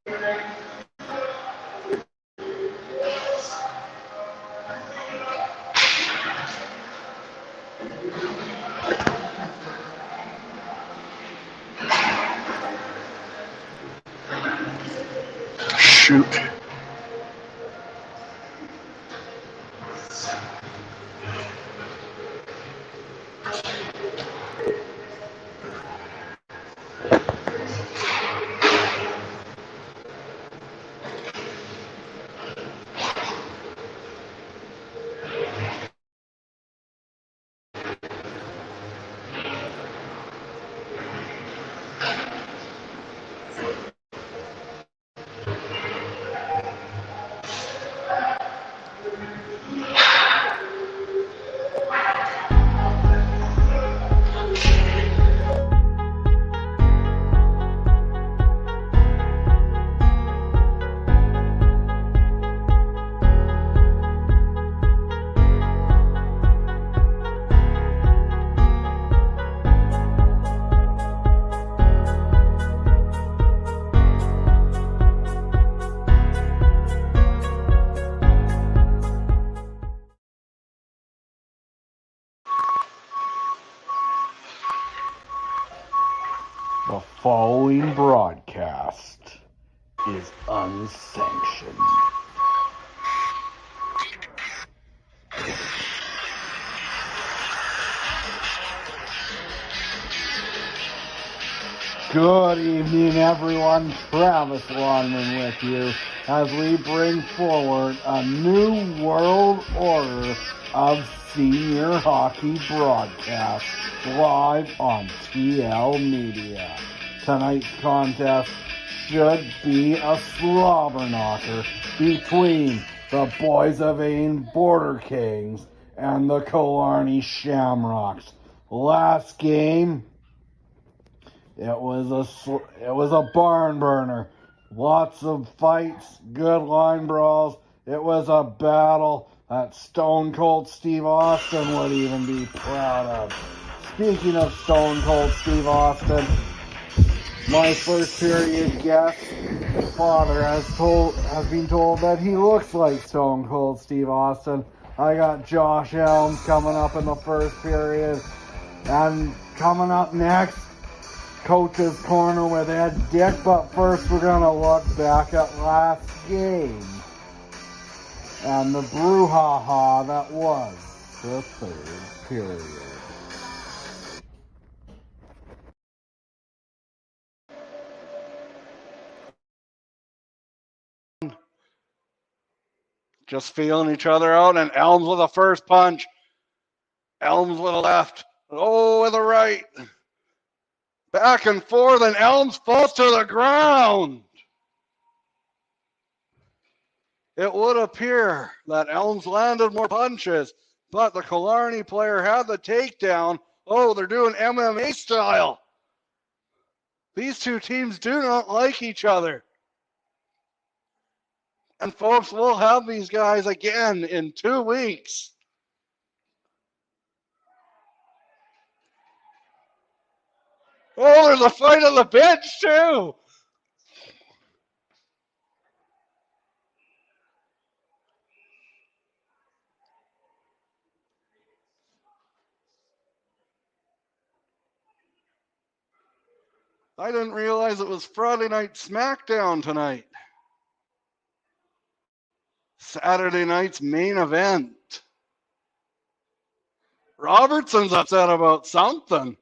Shoot. The following broadcast is unsanctioned. Good evening, everyone. Travis Longman with you as we bring forward a new world order of senior hockey broadcasts live on TL Media. Tonight's contest should be a slobber knocker between the Boissevain Border Kings and the Killarney Shamrocks. Last game, it was a barn burner. Lots of fights, good line brawls. It was a battle that Stone Cold Steve Austin would even be proud of. Speaking of Stone Cold Steve Austin, my first period guest father has been told that he looks like Stone Cold Steve Austin. I got Josh Elms coming up in the first period, and coming up next, Coach's Corner with Ed Dick. But first, we're gonna look back at last game and the brouhaha that was the third period. Just feeling each other out, and Elms with a first punch. Elms with a left. Oh, with a right. Back and forth, and Elms falls to the ground. It would appear that Elms landed more punches, but the Killarney player had the takedown. Oh, they're doing MMA style. These two teams do not like each other. And folks, we'll have these guys again in 2 weeks. Oh, there's a fight on the bench too. I didn't realize it was Friday Night SmackDown tonight. Saturday night's main event. Robertson's upset about something.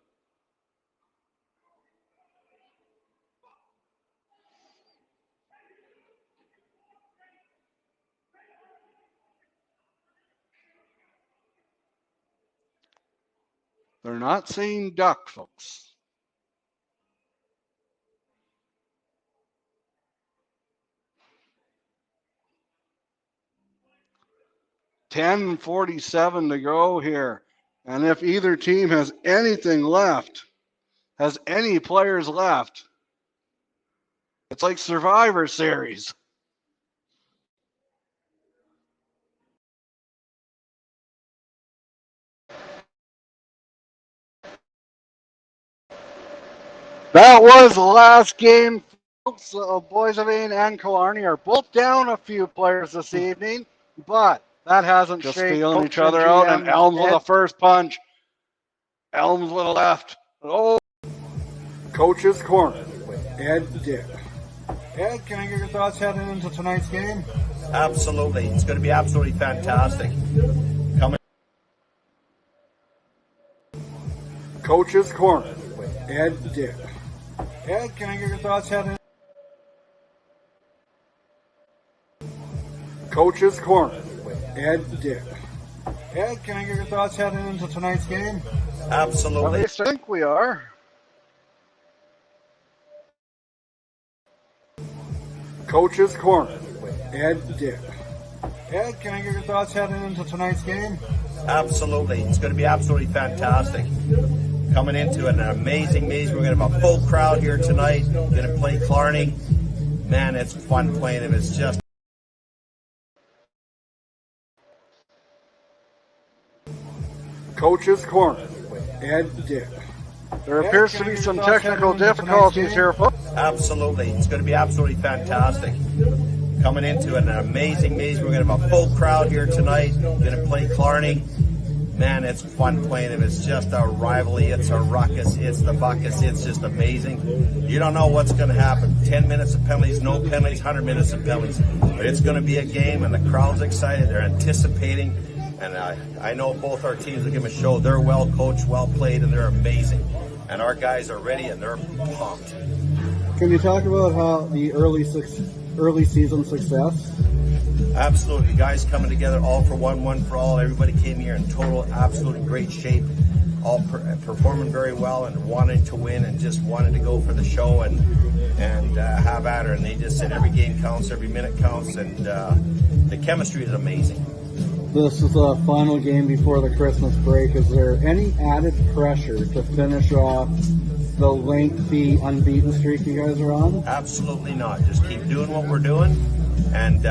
They're not seeing duck, folks. $10:47 to go here. And if either team has anything left, has any players left, it's like Survivor Series. That was the last game Boissevain and Killarney are both down a few players this evening, but that hasn't Just shaken feeling Coach each other out, and GM Elms with Ed. a first punch. Elms with a left. Oh, Coach's Corner, Ed Dick. Ed, can I get your thoughts heading into tonight's game? Absolutely. It's going to be absolutely fantastic. Coming. Coach's Corner, Ed Dick. Ed, can I get your thoughts heading? Coach's Corner, Ed Dick. Ed, can I get your thoughts heading into tonight's game? At Absolutely. least I think we are. Coach's Corner, Ed Dick. Ed, can I get your thoughts heading into tonight's game? Absolutely. It's going to be absolutely fantastic. Coming into an amazing. We're going to have a full crowd here tonight. We're going to play Killarney. Man, it's fun playing him. It's just. Coach's Corner, Ed Dick. There appears to be some technical difficulties here, folks. Absolutely. It's going to be absolutely fantastic. Coming into an amazing. We're going to have a full crowd here tonight. We're going to play Killarney. Man, it's fun playing him. It's just a rivalry. It's a ruckus. It's the buckus. It's just amazing. You don't know what's going to happen. 10 minutes of penalties, no penalties, 100 minutes of penalties. But it's going to be a game, and the crowd's excited. They're anticipating. And I know both our teams will give them a show. They're well coached, well played, and they're amazing. And our guys are ready, and they're pumped. Can you talk about how the early season success? Absolutely. Guys coming together, all for one for all. Everybody came here in total, absolutely great shape. All performing very well and wanting to win and just wanted to go for the show and have at her. And they just said every game counts, every minute counts, and the chemistry is amazing. This is the final game before the Christmas break. Is there any added pressure to finish off the lengthy unbeaten streak you guys are on? Absolutely not. Just keep doing what we're doing. And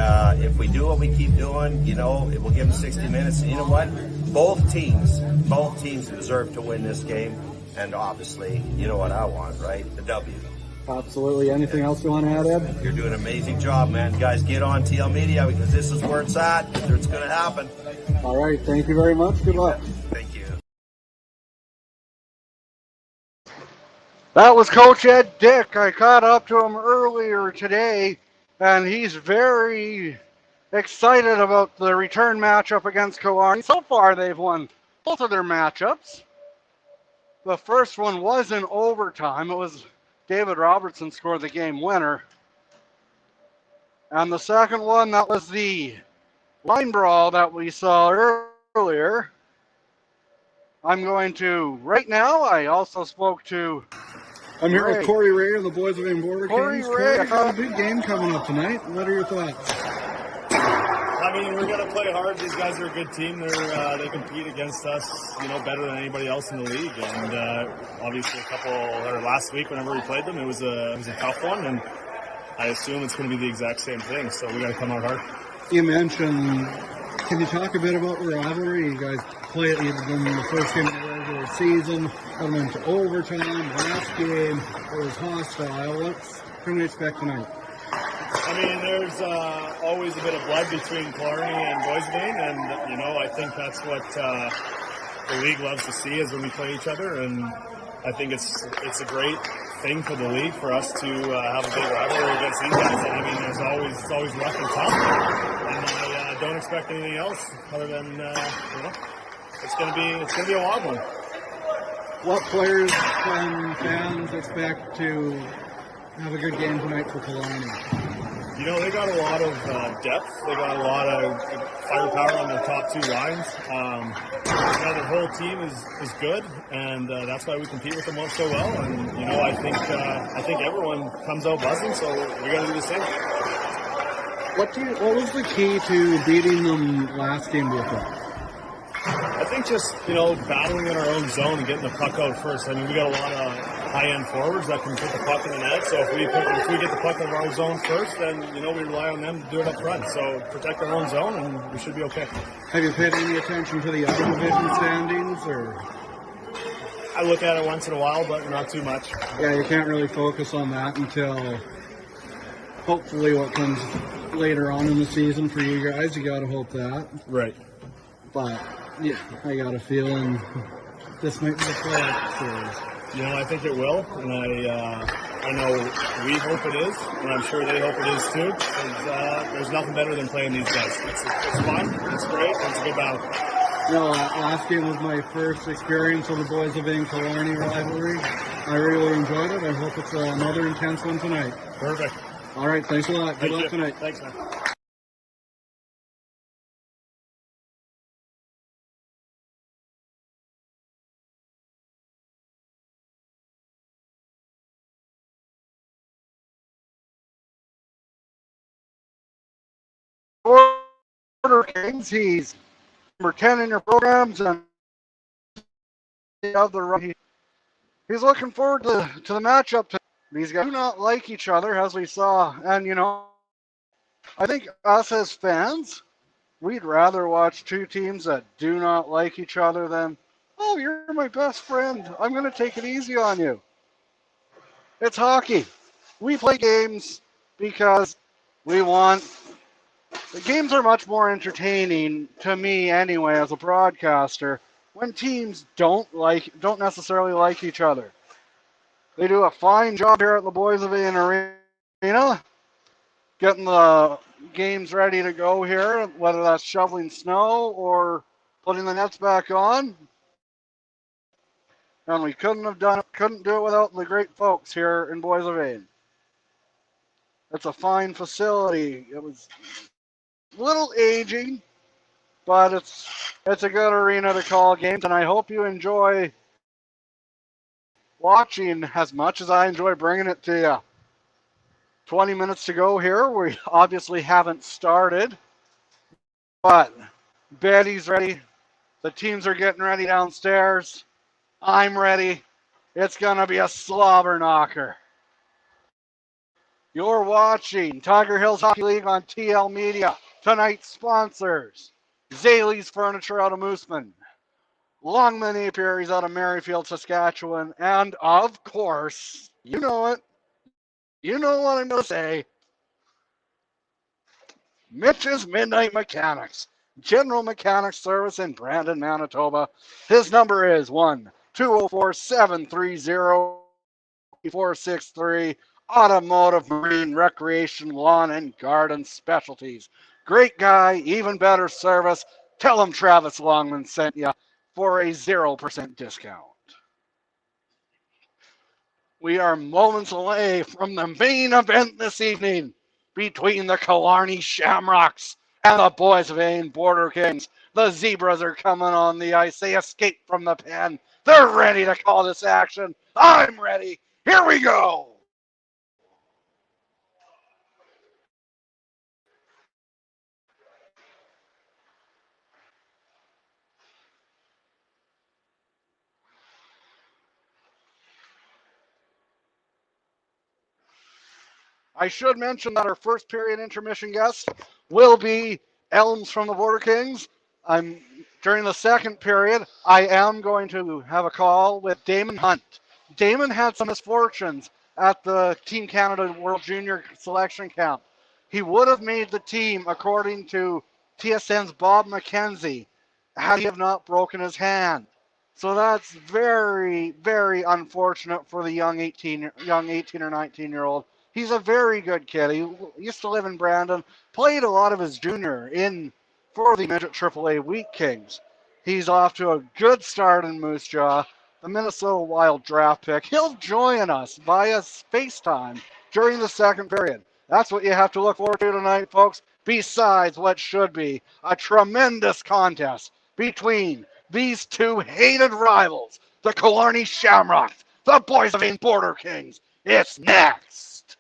if we do what we keep doing, you know, it will give them 60 minutes. And you know what? Both teams deserve to win this game. And obviously, you know what I want, right? The W. Absolutely. Anything else you want to add, Ed? You're doing an amazing job, man. Guys, get on TL Media because this is where it's at. It's going to happen. All right. Thank you very much. Good luck. Thank you. That was Coach Ed Dick. I caught up to him earlier today, and he's very excited about the return matchup against Killarney. So far, they've won both of their matchups. The first one was in overtime. It was David Robertson scored the game winner. And the second one, that was the line brawl that we saw earlier. I'm going to, right now, I also spoke to I'm here Ray. with Corey Ray of the Boissevain Border Corey Kings. Ray. Corey, got a big game coming up tonight. What are your thoughts? I mean, we're gonna play hard. These guys are a good team. They compete against us, you know, better than anybody else in the league. And obviously, last week whenever we played them, it was a tough one. And I assume it's going to be the exact same thing. So we got to come out hard. You mentioned, can you talk a bit about the rivalry? You guys played in the first game of the regular season, then went to overtime. Last game, it was hostile. What can we expect tonight? I mean, there's always a bit of blood between Killarney and Boissevain, and you know, I think that's what the league loves to see is when we play each other. And I think it's a great thing for the league for us to have a big rivalry against these guys. And I mean, it's always rough and tough, and I don't expect anything else other than you know, it's gonna be a wild one. What players can fans expect to have a good game tonight for Killarney? You know, they got a lot of depth. They got a lot of firepower on their top two lines. You know, their whole team is good, and that's why we compete with them all so well. And you know, I think everyone comes out buzzing, so we got to do the same. What was the key to beating them last game, do you think? I think just, you know, battling in our own zone and getting the puck out first. I mean, we got a lot of high-end forwards that can put the puck in the net. So if we get the puck in our zone first, then, you know, we rely on them to do it up front. So protect our own zone, and we should be okay. Have you paid any attention to the other division standings, or? I look at it once in a while, but not too much. Yeah, you can't really focus on that until hopefully what comes later on in the season for you guys. You got to hope that. Right. But yeah, I got a feeling this might be the playoff series. You know, I think it will, and I know we hope it is, and I'm sure they hope it is too. There's nothing better than playing these guys. It's fun, it's great, and it's a good battle. You know, last game was my first experience with the Boys of Vain Killarney rivalry. I really enjoyed it. I hope it's another intense one tonight. Perfect. All right, thanks a lot. Good luck tonight. Thanks, man. Border Kings, he's number 10 in your programs, and he's looking forward to the matchup. These guys do not like each other, as we saw, and you know, I think us as fans, we'd rather watch two teams that do not like each other than, oh, you're my best friend, I'm going to take it easy on you. It's hockey. We play games because we want. The games are much more entertaining to me anyway as a broadcaster when teams don't necessarily like each other. They do a fine job here at the Boys of Vain Arena, getting the games ready to go here, whether that's shoveling snow or putting the nets back on. And we couldn't do it without the great folks here in Boys of Vain. It's a fine facility. It was a little aging, but it's a good arena to call games, and I hope you enjoy watching as much as I enjoy bringing it to you. 20 minutes to go here. We obviously haven't started, but Betty's ready. The teams are getting ready downstairs. I'm ready. It's going to be a slobber knocker. You're watching Tiger Hills Hockey League on TL Media. Tonight's sponsors: Zaley's Furniture out of Mooseman, Longman Apiaries out of Merrifield, Saskatchewan, and of course, you know it. You know what I'm going to say. Mitch's Midnight Mechanics, General Mechanics Service in Brandon, Manitoba. His number is 1-204-730-463. Automotive, Marine, Recreation, Lawn, and Garden Specialties. Great guy, even better service. Tell him Travis Longman sent you for a 0% discount. We are moments away from the main event this evening between the Killarney Shamrocks and the Boys of Vain Border Kings. The Zebras are coming on the ice. They escaped from the pen. They're ready to call this action. I'm ready. Here we go. I should mention that our first period intermission guest will be Elms from the Border Kings. During the second period, I am going to have a call with Damon Hunt. Damon had some misfortunes at the Team Canada World Junior Selection Camp. He would have made the team according to TSN's Bob McKenzie had he have not broken his hand. So that's very, very unfortunate for the young 18 or 19-year-old. He's a very good kid. He used to live in Brandon, played a lot of his junior for the Midget AAA Wheat Kings. He's off to a good start in Moose Jaw, the Minnesota Wild draft pick. He'll join us via FaceTime during the second period. That's what you have to look forward to tonight, folks, besides what should be a tremendous contest between these two hated rivals, the Killarney Shamrocks, the Boys of Vain Border Kings. It's next.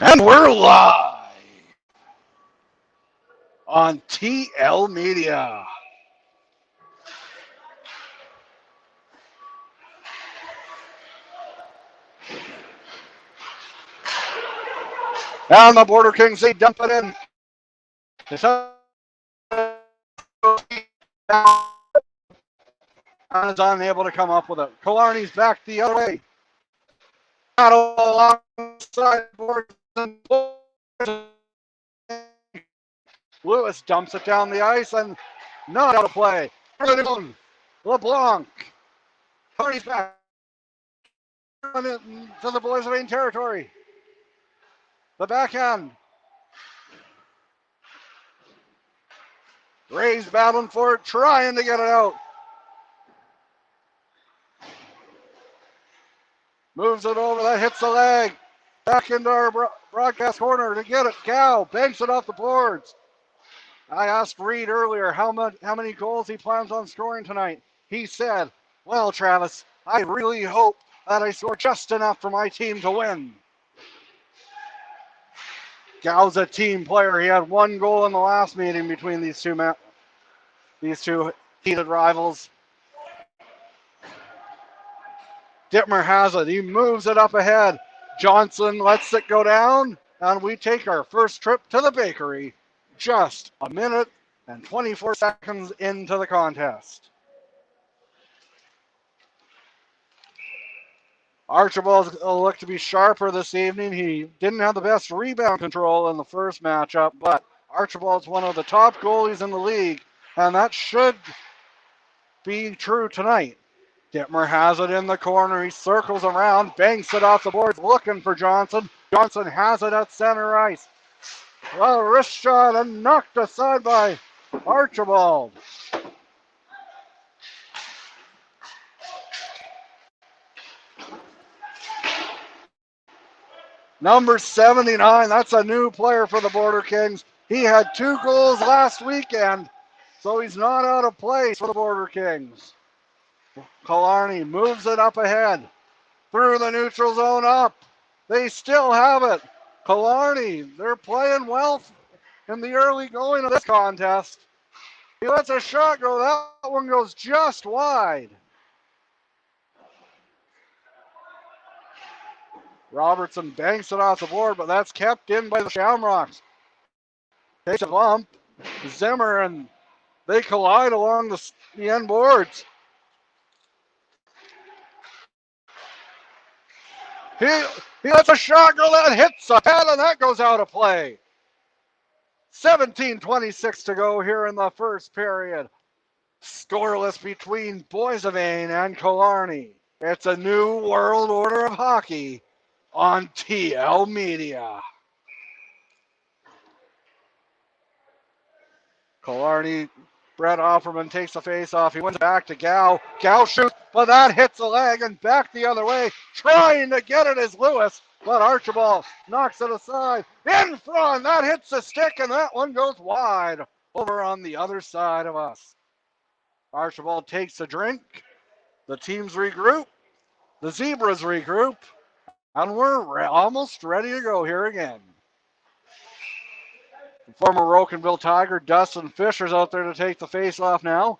And we're live on TL Media. And the Border Kings, they dump it in. And is unable to come up with it. Killarney's back the other way. Battle alongside boards and Lewis dumps it down the ice and not out of play. LeBlanc. Killarney's back to the Boys of Maine territory. The backhand. Ray's battling for it, trying to get it out. Moves it over, that hits the leg. Back into our broadcast corner to get it. Gow banks it off the boards. I asked Reed earlier how many goals he plans on scoring tonight. He said, well, Travis, I really hope that I score just enough for my team to win. Gow's a team player. He had one goal in the last meeting between these two heated rivals. Dittmer has it. He moves it up ahead. Johnson lets it go down, and we take our first trip to the bakery just a minute and 24 seconds into the contest. Archibald will look to be sharper this evening. He didn't have the best rebound control in the first matchup, but Archibald's one of the top goalies in the league, and that should be true tonight. Dittmer has it in the corner. He circles around, banks it off the boards, looking for Johnson. Johnson has it at center ice. Well, wrist shot and knocked aside by Archibald. Number 79, that's a new player for the Border Kings. He had 2 goals last weekend, so he's not out of place for the Border Kings. Killarney moves it up ahead. Through the neutral zone up. They still have it. Killarney, they're playing well in the early going of this contest. He lets a shot go. That one goes just wide. Robertson banks it off the board, but that's kept in by the Shamrocks. Takes a bump. Zimmer and they collide along the end boards. He lets a shot go that hits the pad, and that goes out of play. 17:26 to go here in the first period. Scoreless between Boys of Maine and Killarney. It's a new world order of hockey on TL Media. Killarney, Brett Offerman takes the face off. He wins it back to Gow. Gow shoots, but that hits the leg and back the other way. Trying to get it is Lewis, but Archibald knocks it aside. In front, that hits the stick, and that one goes wide over on the other side of us. Archibald takes a drink. The teams regroup. The Zebras regroup. And we're almost ready to go here again. Former Rocanville Tiger Dustin Fisher's out there to take the face off now.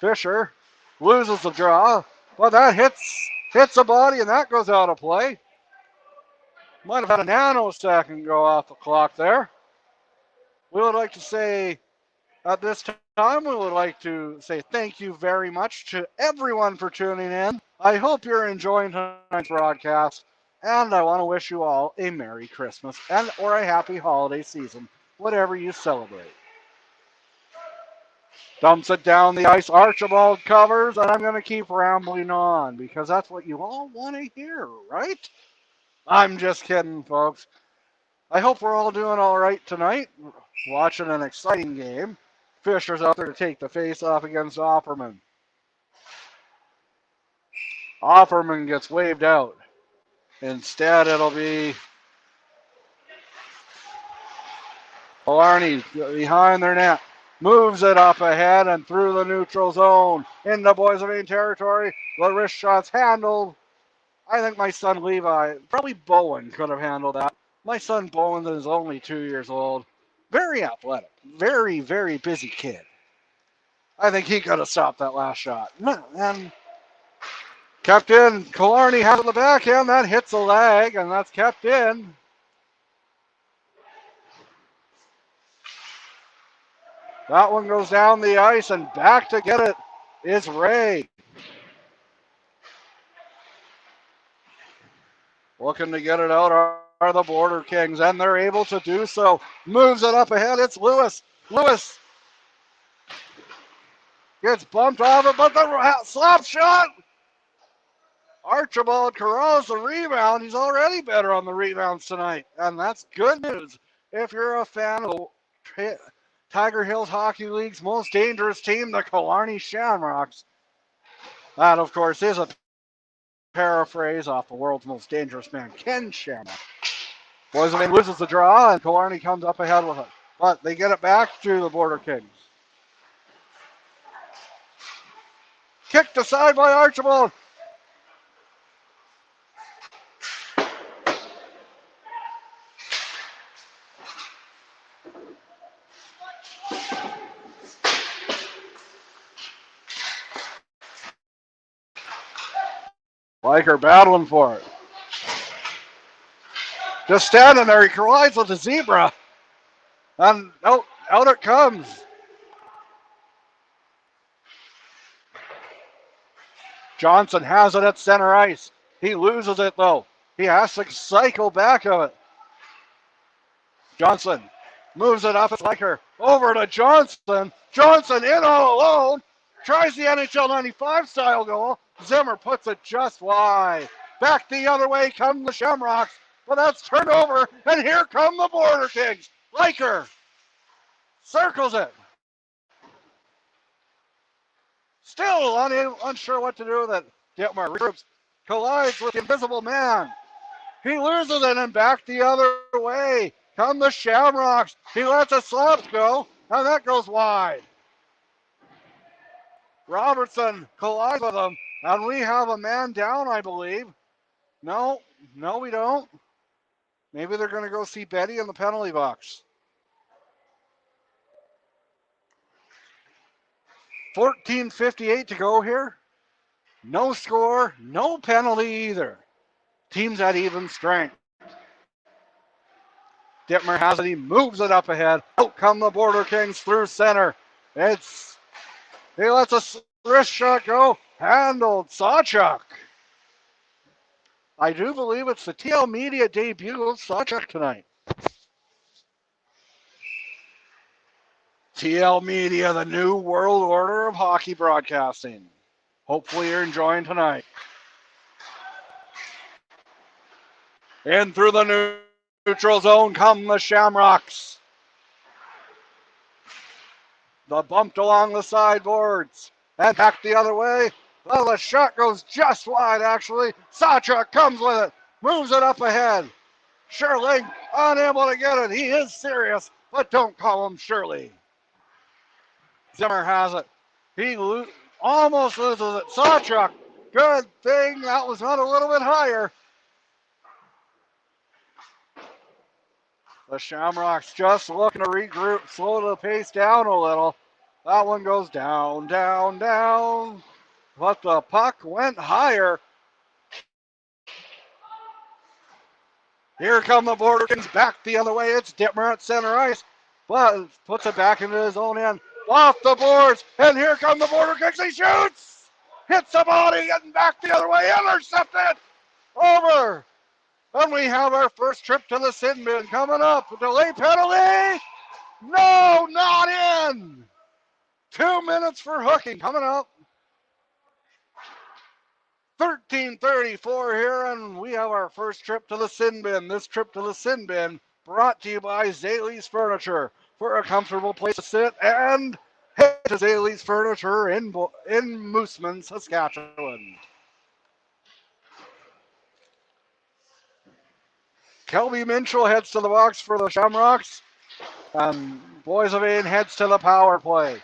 Fisher loses the draw, but that hits a body and that goes out of play. Might have had a nanosecond go off the clock there. We would like to say at this time, we would like to say thank you very much to everyone for tuning in. I hope you're enjoying tonight's broadcast, and I want to wish you all a Merry Christmas and or a happy holiday season, whatever you celebrate. Dumps it down the ice. Archibald covers, and I'm going to keep rambling on because that's what you all want to hear, right? I'm just kidding, folks. I hope we're all doing all right tonight, watching an exciting game. Fisher's out there to take the face off against Offerman. Offerman gets waved out. Instead, it'll be Killarney behind their net. moves it up ahead and through the neutral zone into Boys of Maine territory. The wrist shot's handled. I think my son Levi, probably Bowen, could have handled that. My son Bowen is only 2 years old. Very athletic. Very, very busy kid. I think he could have stopped that last shot. And kept in. Killarney has it in the backhand. That hits a leg, and that's kept in. That one goes down the ice, and back to get it is Ray. Looking to get it out are the Border Kings, and they're able to do so. Moves it up ahead. It's Lewis. Lewis gets bumped off it, but the slap shot. Archibald corrals the rebound. He's already better on the rebounds tonight, and that's good news if you're a fan of Tiger Hills Hockey League's most dangerous team, the Killarney Shamrocks. That, of course, is a paraphrase off the world's most dangerous man, Ken Shamrock. Boys of Maine loses the draw, and Killarney comes up ahead with it. But they get it back to the Border Kings. Kicked aside by Archibald. Liker battling for it. Just standing there, he collides with the zebra. And out it comes. Johnson has it at center ice. He loses it though. He has to cycle back of it. Johnson moves it up. It's Liker over to Johnson. Johnson in all alone. Tries the NHL 95 style goal. Zimmer puts it just wide. Back the other way come the Shamrocks. But that's turned over. And here come the Border Kings. Liker circles it. Still unsure what to do with it. Dittmer regroups. Collides with the invisible man. He loses it and back the other way. Come the Shamrocks. He lets a slap go. And that goes wide. Robertson collides with him. And we have a man down, I believe. No, we don't. Maybe they're going to go see Betty in the penalty box. 14:58 to go here. No score, no penalty either. Teams at even strength. Dittmer has it. He moves it up ahead. Out come the Border Kings through center. He lets a wrist shot go. Handled. Sawchuk. I do believe it's the TL Media debut of Sawchuk tonight. TL Media, the new world order of hockey broadcasting. Hopefully you're enjoying tonight. In through the neutral zone come the Shamrocks. The bumped along the sideboards. And back the other way. Well, the shot goes just wide, actually. Sawchuk comes with it. Moves it up ahead. Sherling unable to get it. He is serious, but don't call him Shirley. Zimmer has it. He almost loses it. Sawchuk, good thing that was not a little bit higher. The Shamrocks just looking to regroup, slow the pace down a little. That one goes down, down, down. But the puck went higher. Here come the Border Kings back the other way. It's Dittmer at center ice, but puts it back into his own end. Off the boards, and here come the Border Kings. He shoots, hits the body, and back the other way, intercepted, over. And we have our first trip to the sin bin coming up. Delay penalty, no, not in. 2 minutes for hooking coming up. 13:34 here, and we have our first trip to the sin bin. This trip to the sin bin brought to you by Zaley's Furniture. For a comfortable place to sit, and head to Zaley's Furniture in Mooseman, Saskatchewan. Kelby Minchell heads to the box for the Shamrocks. Boissevain heads to the power play.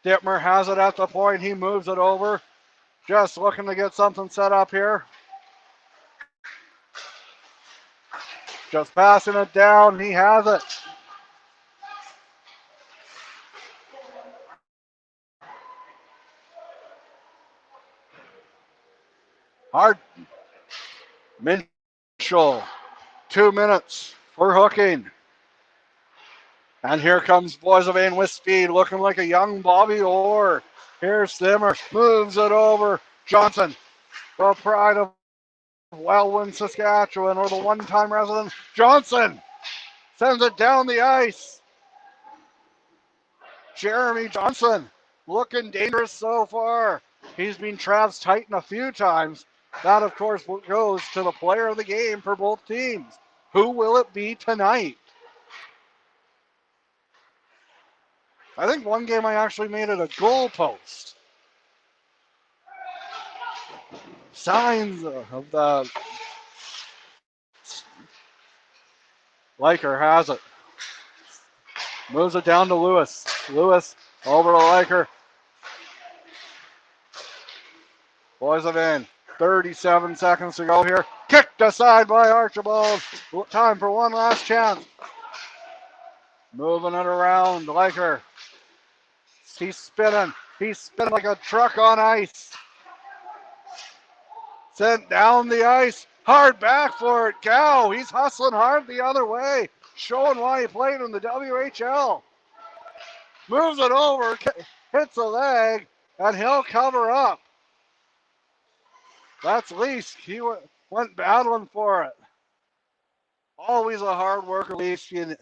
Dittmer has it at the point. He moves it over. Just looking to get something set up here. Just passing it down. He has it. Hard. Mitchell. 2 minutes for hooking. And here comes Boissevain with speed, looking like a young Bobby Orr. Here's Zimmer, moves it over. Johnson, the pride of Wildwood, Saskatchewan, or the one-time resident. Johnson sends it down the ice. Jeremy Johnson looking dangerous so far. He's been Travis Titan a few times. That, of course, goes to the player of the game for both teams. Who will it be tonight? I think one game I actually made it a goal post. Signs of the Liker has it. Moves it down to Lewis. Lewis over to Liker. Boissevain, 37 seconds to go here. Kicked aside by Archibald. Time for one last chance. Moving it around. Liker. He's spinning. He's spinning like a truck on ice. Sent down the ice. Hard back for it. Gow. He's hustling hard the other way. Showing why he played in the WHL. Moves it over. Hits a leg. And he'll cover up. That's Leask. He went battling for it. Always a hard worker, Leask. You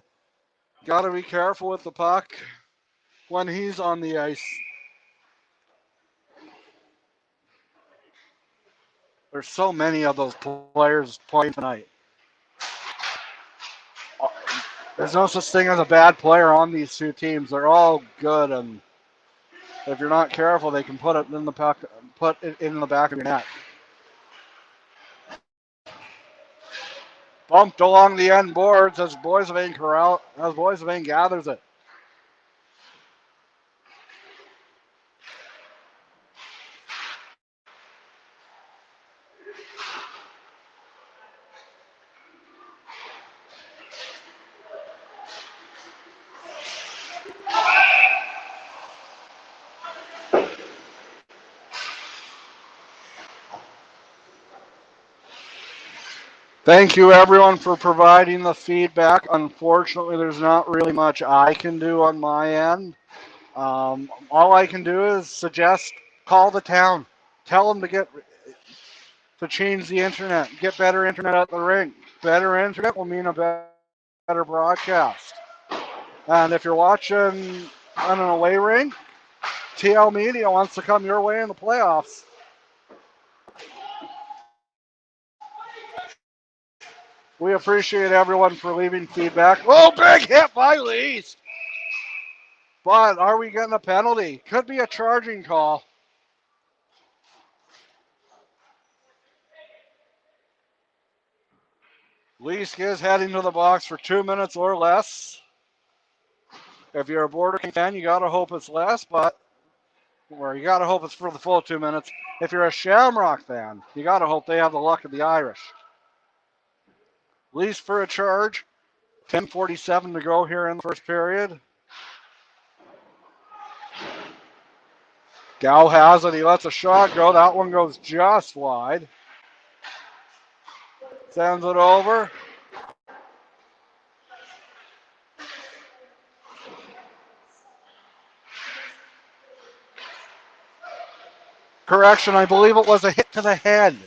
got to be careful with the puck when he's on the ice. There's so many of those players playing tonight. There's no such thing as a bad player on these two teams. They're all good, and if you're not careful, they can put it in the puck, put it in the back of your net. Bumped along the end boards as Boissevain gathers it. Thank you, everyone, for providing the feedback. Unfortunately, there's not really much I can do on my end. All I can do is suggest call the town. Tell them to change the internet. Get better internet at the rink. Better internet will mean a better broadcast. And if you're watching on an away rink, TL Media wants to come your way in the playoffs. We appreciate everyone for leaving feedback. Oh, big hit by Leask. But are we getting a penalty? Could be a charging call. Leask is heading to the box for 2 minutes or less. If you're a Border King fan, you got to hope it's less, or you got to hope it's for the full 2 minutes. If you're a Shamrock fan, you got to hope they have the luck of the Irish. Leask for a charge. 10:47 to go here in the first period. Gow has it. He lets a shot go. That one goes just wide. Sends it over. Correction, I believe it was a hit to the head.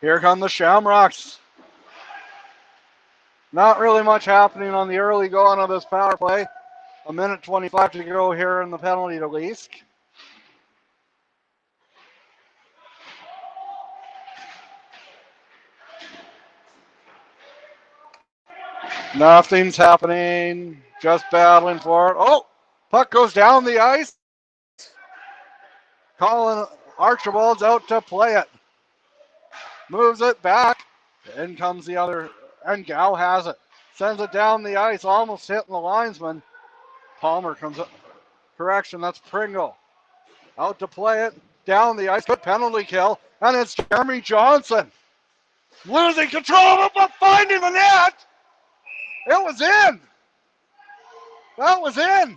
Here come the Shamrocks. Not really much happening on the early going of this power play. 1:25 to go here in the penalty to Leask. Nothing's happening. Just battling for it. Oh, puck goes down the ice. Colin Archibald's out to play it. Moves it back. In comes the other, and Gow has it. Sends it down the ice, almost hitting the linesman. Palmer comes up. Correction, that's Pringle. Out to play it, down the ice, good penalty kill, and it's Jeremy Johnson. Losing control of it, but finding the net. It was in. That was in.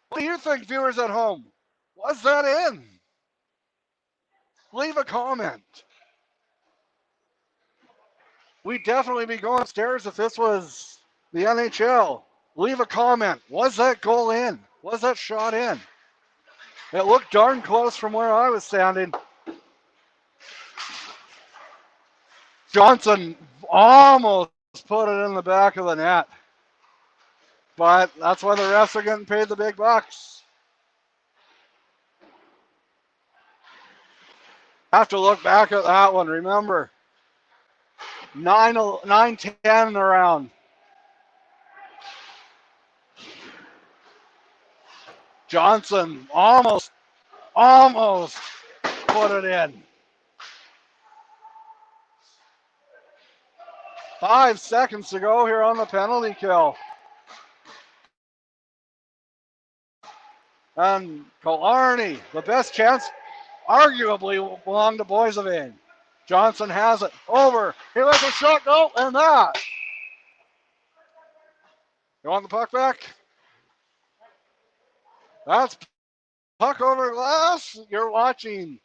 What do you think, viewers at home? Was that in? Leave a comment. We'd definitely be going upstairs if this was the NHL. Leave a comment. Was that goal in? Was that shot in? It looked darn close from where I was standing. Johnson almost put it in the back of the net. But that's why the refs are getting paid the big bucks. Have to look back at that one. Remember, 9-10 around. Johnson almost put it in. 5 seconds to go here on the penalty kill. And Killarney, the best chance, arguably belonged to Boissevain. Johnson has it over. He lets a shot go, and that. You want the puck back? That's puck over glass. You're watching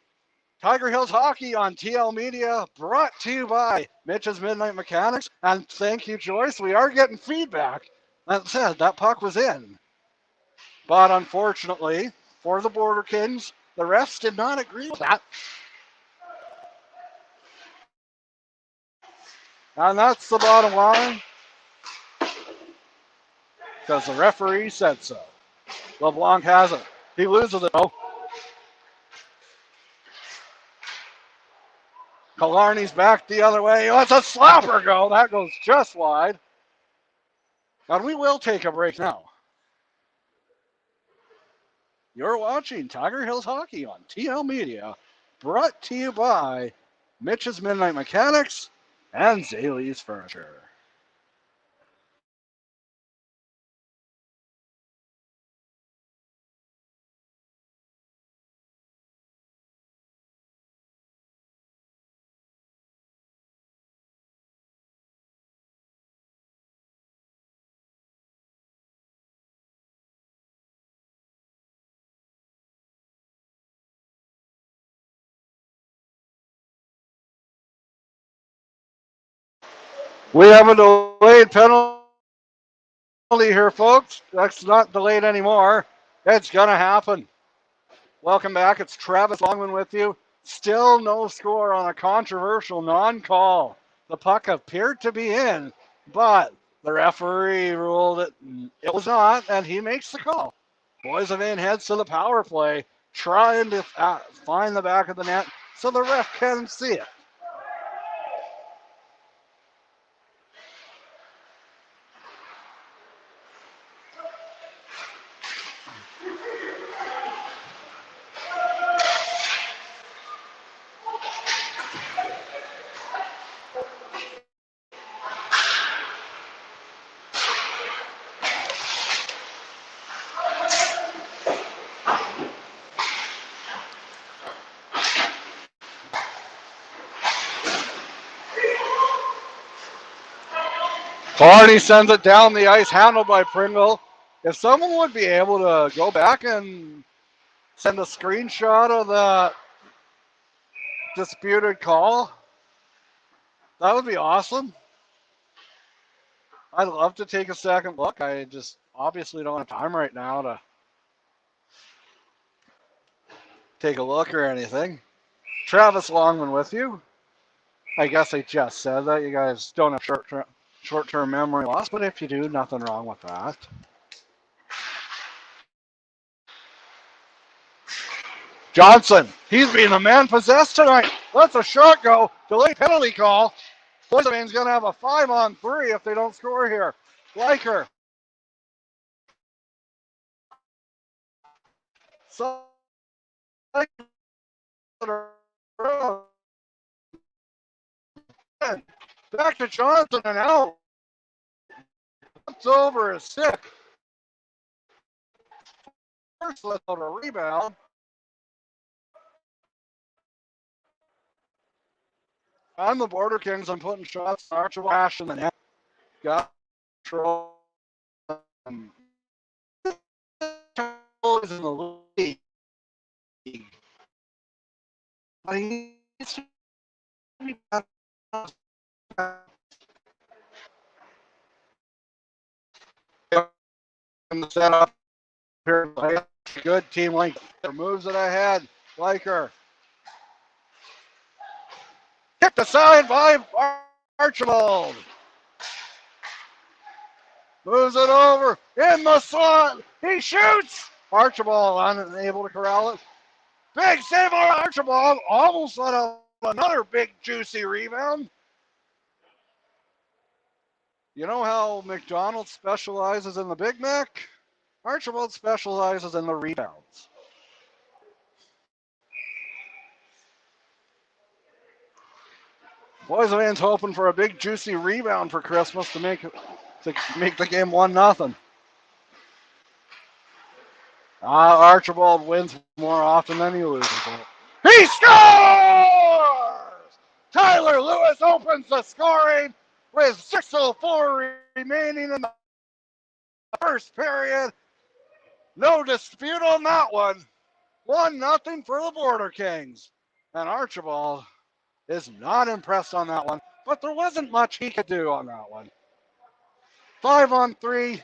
Tiger Hills Hockey on TL Media, brought to you by Mitch's Midnight Mechanics. And thank you, Joyce. We are getting feedback that said that puck was in. But unfortunately, for the Border Kings, the refs did not agree with that. And that's the bottom line. Because the referee said so. LeBlanc has it. He loses it, though. Killarney's back the other way. He lets a slapper go. That goes just wide. And we will take a break now. You're watching Tiger Hills Hockey on TL Media, brought to you by Mitch's Midnight Mechanics and Zaley's Furniture. We have a delayed penalty here, folks. That's not delayed anymore. It's going to happen. Welcome back. It's Travis Longman with you. Still no score on a controversial non-call. The puck appeared to be in, but the referee ruled it was not, and he makes the call. Boissevain heads to the power play, trying to find the back of the net so the ref can see it. Barney sends it down the ice, handled by Pringle. If someone would be able to go back and send a screenshot of the disputed call, that would be awesome. I'd love to take a second look. I just obviously don't have time right now to take a look or anything. Travis Longman with you. I guess I just said that. You guys don't have short-term memory loss, but if you do, nothing wrong with that. Johnson, he's being a man possessed tonight. Lets a shot go. Delayed penalty call. Boissevain's going to have a 5-on-3 if they don't score here. Leiker. So Back to Johnson and out. It's over a stick. First, let's go to rebound. On the Border Kings, I'm putting shots. Archibald Ash in the net. Got control. Is in the league. But he needs to be in the setup here. Good team length. Moves it ahead. Liker. Kicked aside by Archibald. Moves it over in the slot. He shoots. Archibald unable to corral it. Big save on Archibald. Almost let out another big juicy rebound. You know how McDonald specializes in the Big Mac? Archibald specializes in the rebounds. Boys and Van's hoping for a big juicy rebound for Christmas to make the game 1-0. Archibald wins more often than he loses. He scores! Tyler Lewis opens the scoring with 6:04 remaining in the first period. No dispute on that one. 1-0 for the Border Kings. And Archibald is not impressed on that one, but there wasn't much he could do on that one. 5-on-3,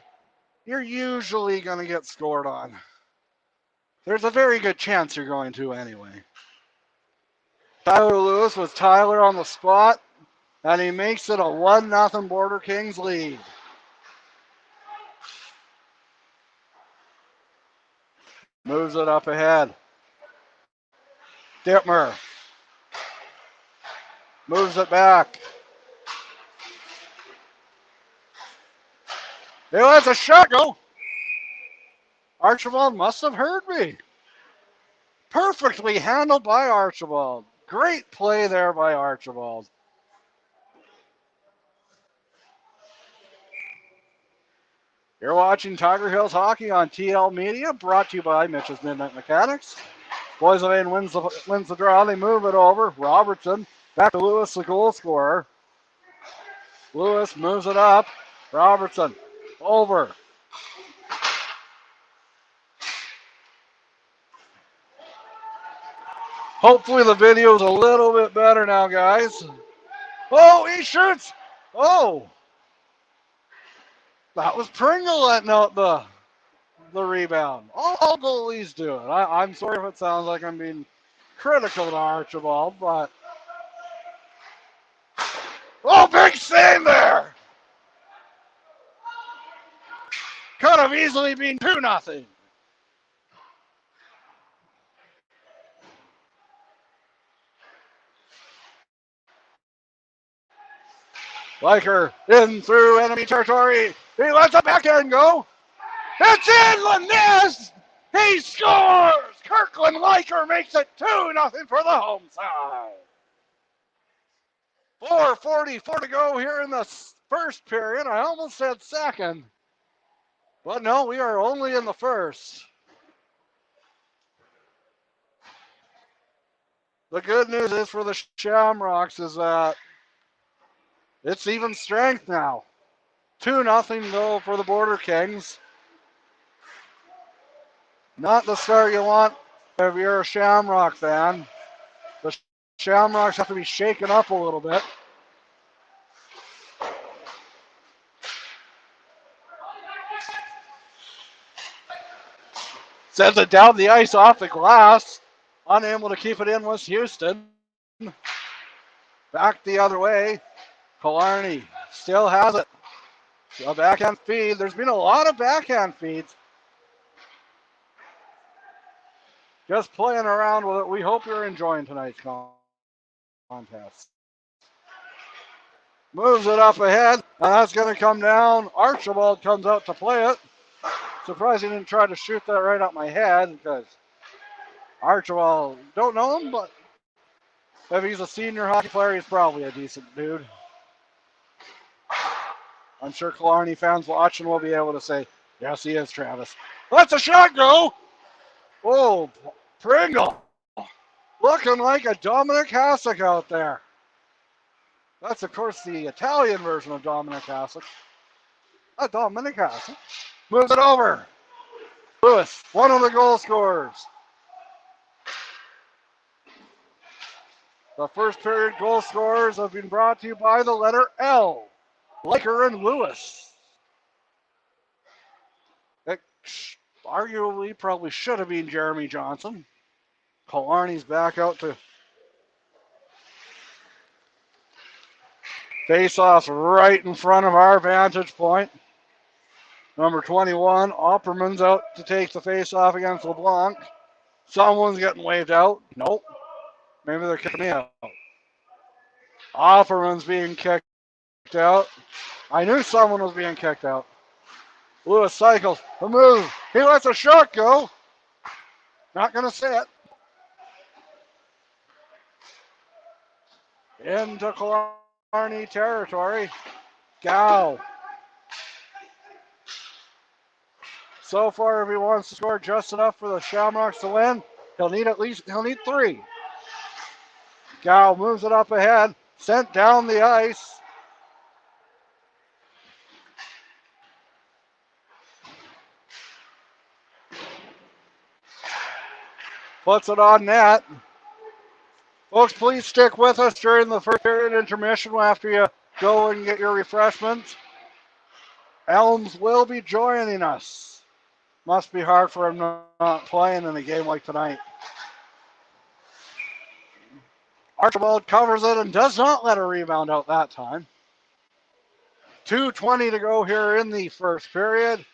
you're usually going to get scored on. There's a very good chance you're going to anyway. Tyler Lewis was Tyler on the spot, and he makes it a 1-0 Border Kings lead. Moves it up ahead. Dittmer moves it back. He lets a shot go. Archibald must have heard me. Perfectly handled by Archibald. Great play there by Archibald. You're watching Tiger Hills Hockey on TL Media, brought to you by Mitchell's Midnight Mechanics. Boys of Maine wins the draw. They move it over. Robertson back to Lewis, the goal scorer. Lewis moves it up. Robertson over. Hopefully the video's a little bit better now, guys. Oh, he shoots. Oh. That was Pringle letting out the rebound. All goalies do it. I'm sorry if it sounds like I'm being critical to Archibald, but... Oh, big save there! Could have easily been 2-0. Liker in through enemy territory. He lets the backhand go. It's in the nest. He scores. Kirkland Liker makes it 2-0 for the home side. 4:44 to go here in the first period. I almost said second. But no, we are only in the first. The good news is for the Shamrocks is that it's even strength now. 2-0 though for the Border Kings. Not the start you want if you're a Shamrock fan. The Shamrocks have to be shaken up a little bit. Sends it down the ice off the glass. Unable to keep it in was Houston. Back the other way. Killarney still has it. A backhand feed. There's been a lot of backhand feeds. Just playing around with it. We hope you're enjoying tonight's contest. Moves it up ahead, and that's going to come down. Archibald comes out to play it. Surprised he didn't try to shoot that right up my head because Archibald, don't know him, but If he's a senior hockey player, he's probably a decent dude. I'm sure Killarney fans watching will be able to say, yes, he is, Travis. That's a shot go! Oh, Pringle. Looking like a Dominic Hasek out there. That's, of course, the Italian version of Dominic Hasek. Dominic Hasek. Moves it over. Lewis, one of the goal scorers. The first period goal scorers have been brought to you by the letter L. Liker and Lewis. It arguably probably should have been Jeremy Johnson. Killarney's back out to face off right in front of our vantage point. Number 21, Opperman's out to take the face off against LeBlanc. Someone's getting waved out. Nope. Maybe they're kicking me out. Opperman's being kicked out. I knew someone was being kicked out. Lewis cycles. The move. He lets a shot go. Not going to say it. Into Killarney territory. Gow. So far, if he wants to score just enough for the Shamrocks to win, he'll need 3. Gow moves it up ahead, sent down the ice. Puts it on net. Folks, please stick with us during the first period intermission after you go and get your refreshments. Elms will be joining us. Must be hard for him not playing in a game like tonight. Archibald covers it and does not let a rebound out that time. 2:20 to go here in the first period.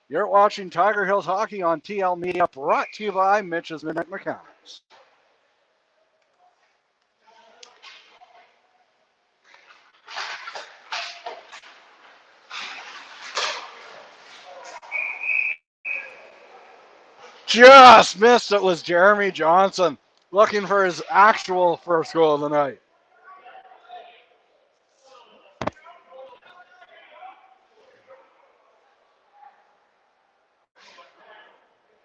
You're watching Tiger Hills Hockey on TL Media, brought to you by Mitch's Midnight Mechanics. Just missed it was Jeremy Johnson looking for his actual first goal of the night.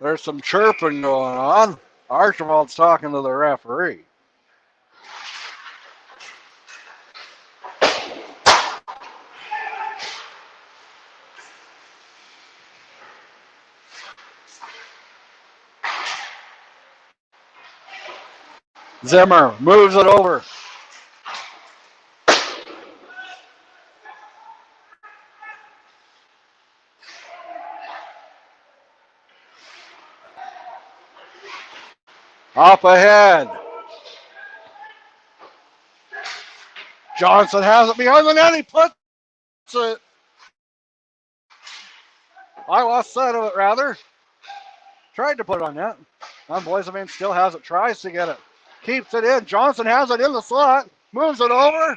There's some chirping going on. Archibald's talking to the referee. Zimmer moves it over. Up ahead. Johnson has it behind the net. He puts it. I lost sight of it, rather. Tried to put it on net. Boisevin still has it. Tries to get it. Keeps it in. Johnson has it in the slot. Moves it over.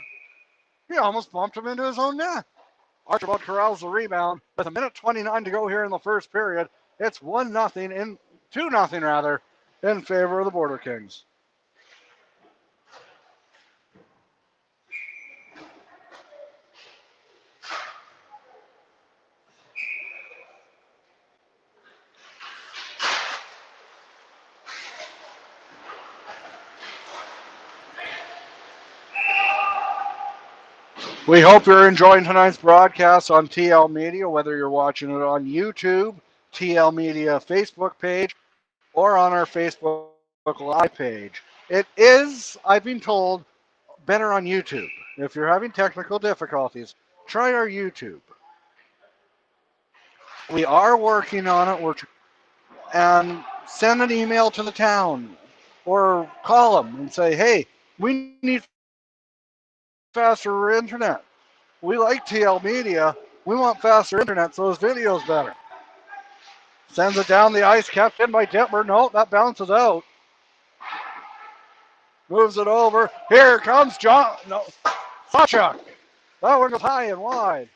He almost bumped him into his own net. Archibald corrals the rebound. With 1:29 to go here in the first period. It's 2-0 rather, in favor of the Border Kings. We hope you're enjoying tonight's broadcast on TL Media, whether you're watching it on YouTube, TL Media Facebook page, or on our Facebook Live page. It is, I've been told, better on YouTube. If you're having technical difficulties, try our YouTube. We are working on it. And send an email to the town or call them and say, hey, we need faster internet. We like TL Media. We want faster internet so this video's better. Sends it down the ice, kept in by Detmer. No, that bounces out. Moves it over. Here comes Sawchuk. That one goes high and wide.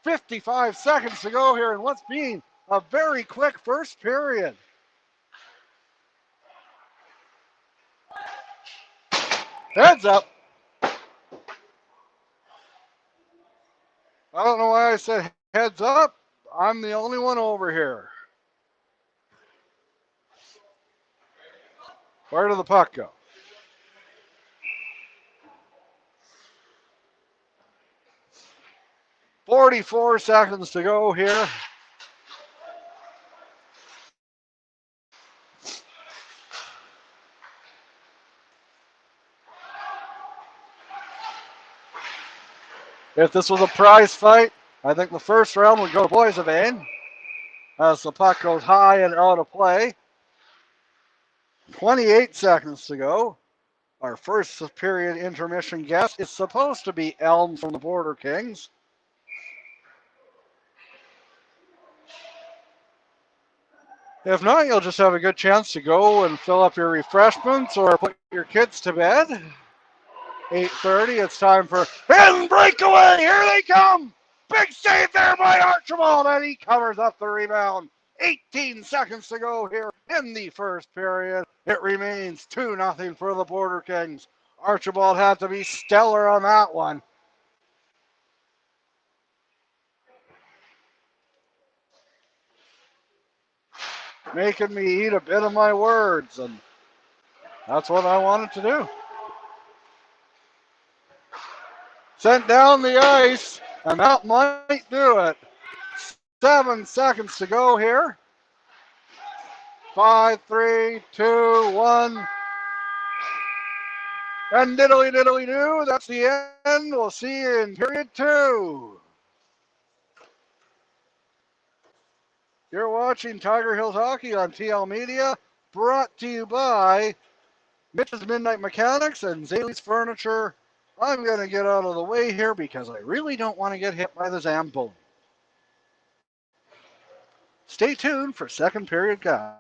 55 seconds to go here in what's been a very quick first period. Heads up. I don't know why I said heads up. I'm the only one over here. Where did the puck go? $44 to go here. If this was a prize fight, I think the first round would go to Boissevain as the puck goes high and out of play. 28 seconds to go. Our first period intermission guest is supposed to be Elms from the Border Kings. If not, you'll just have a good chance to go and fill up your refreshments or put your kids to bed. 8:30, it's time for hidden breakaway. Here they come. Big save there by Archibald, and he covers up the rebound. 18 seconds to go here in the first period. It remains 2-0 for the Border Kings. Archibald had to be stellar on that one. Making me eat a bit of my words, and that's what I wanted to do. Sent down the ice, and that might do it. 7 seconds to go here. 5, 3, 2, 1. And diddly diddly do, that's the end. We'll see you in period 2. You're watching Tiger Hills Hockey on TL Media, brought to you by Mitch's Midnight Mechanics and Zaley's Furniture. I'm going to get out of the way here because I really don't want to get hit by the Zamboni. Stay tuned for second period, guys.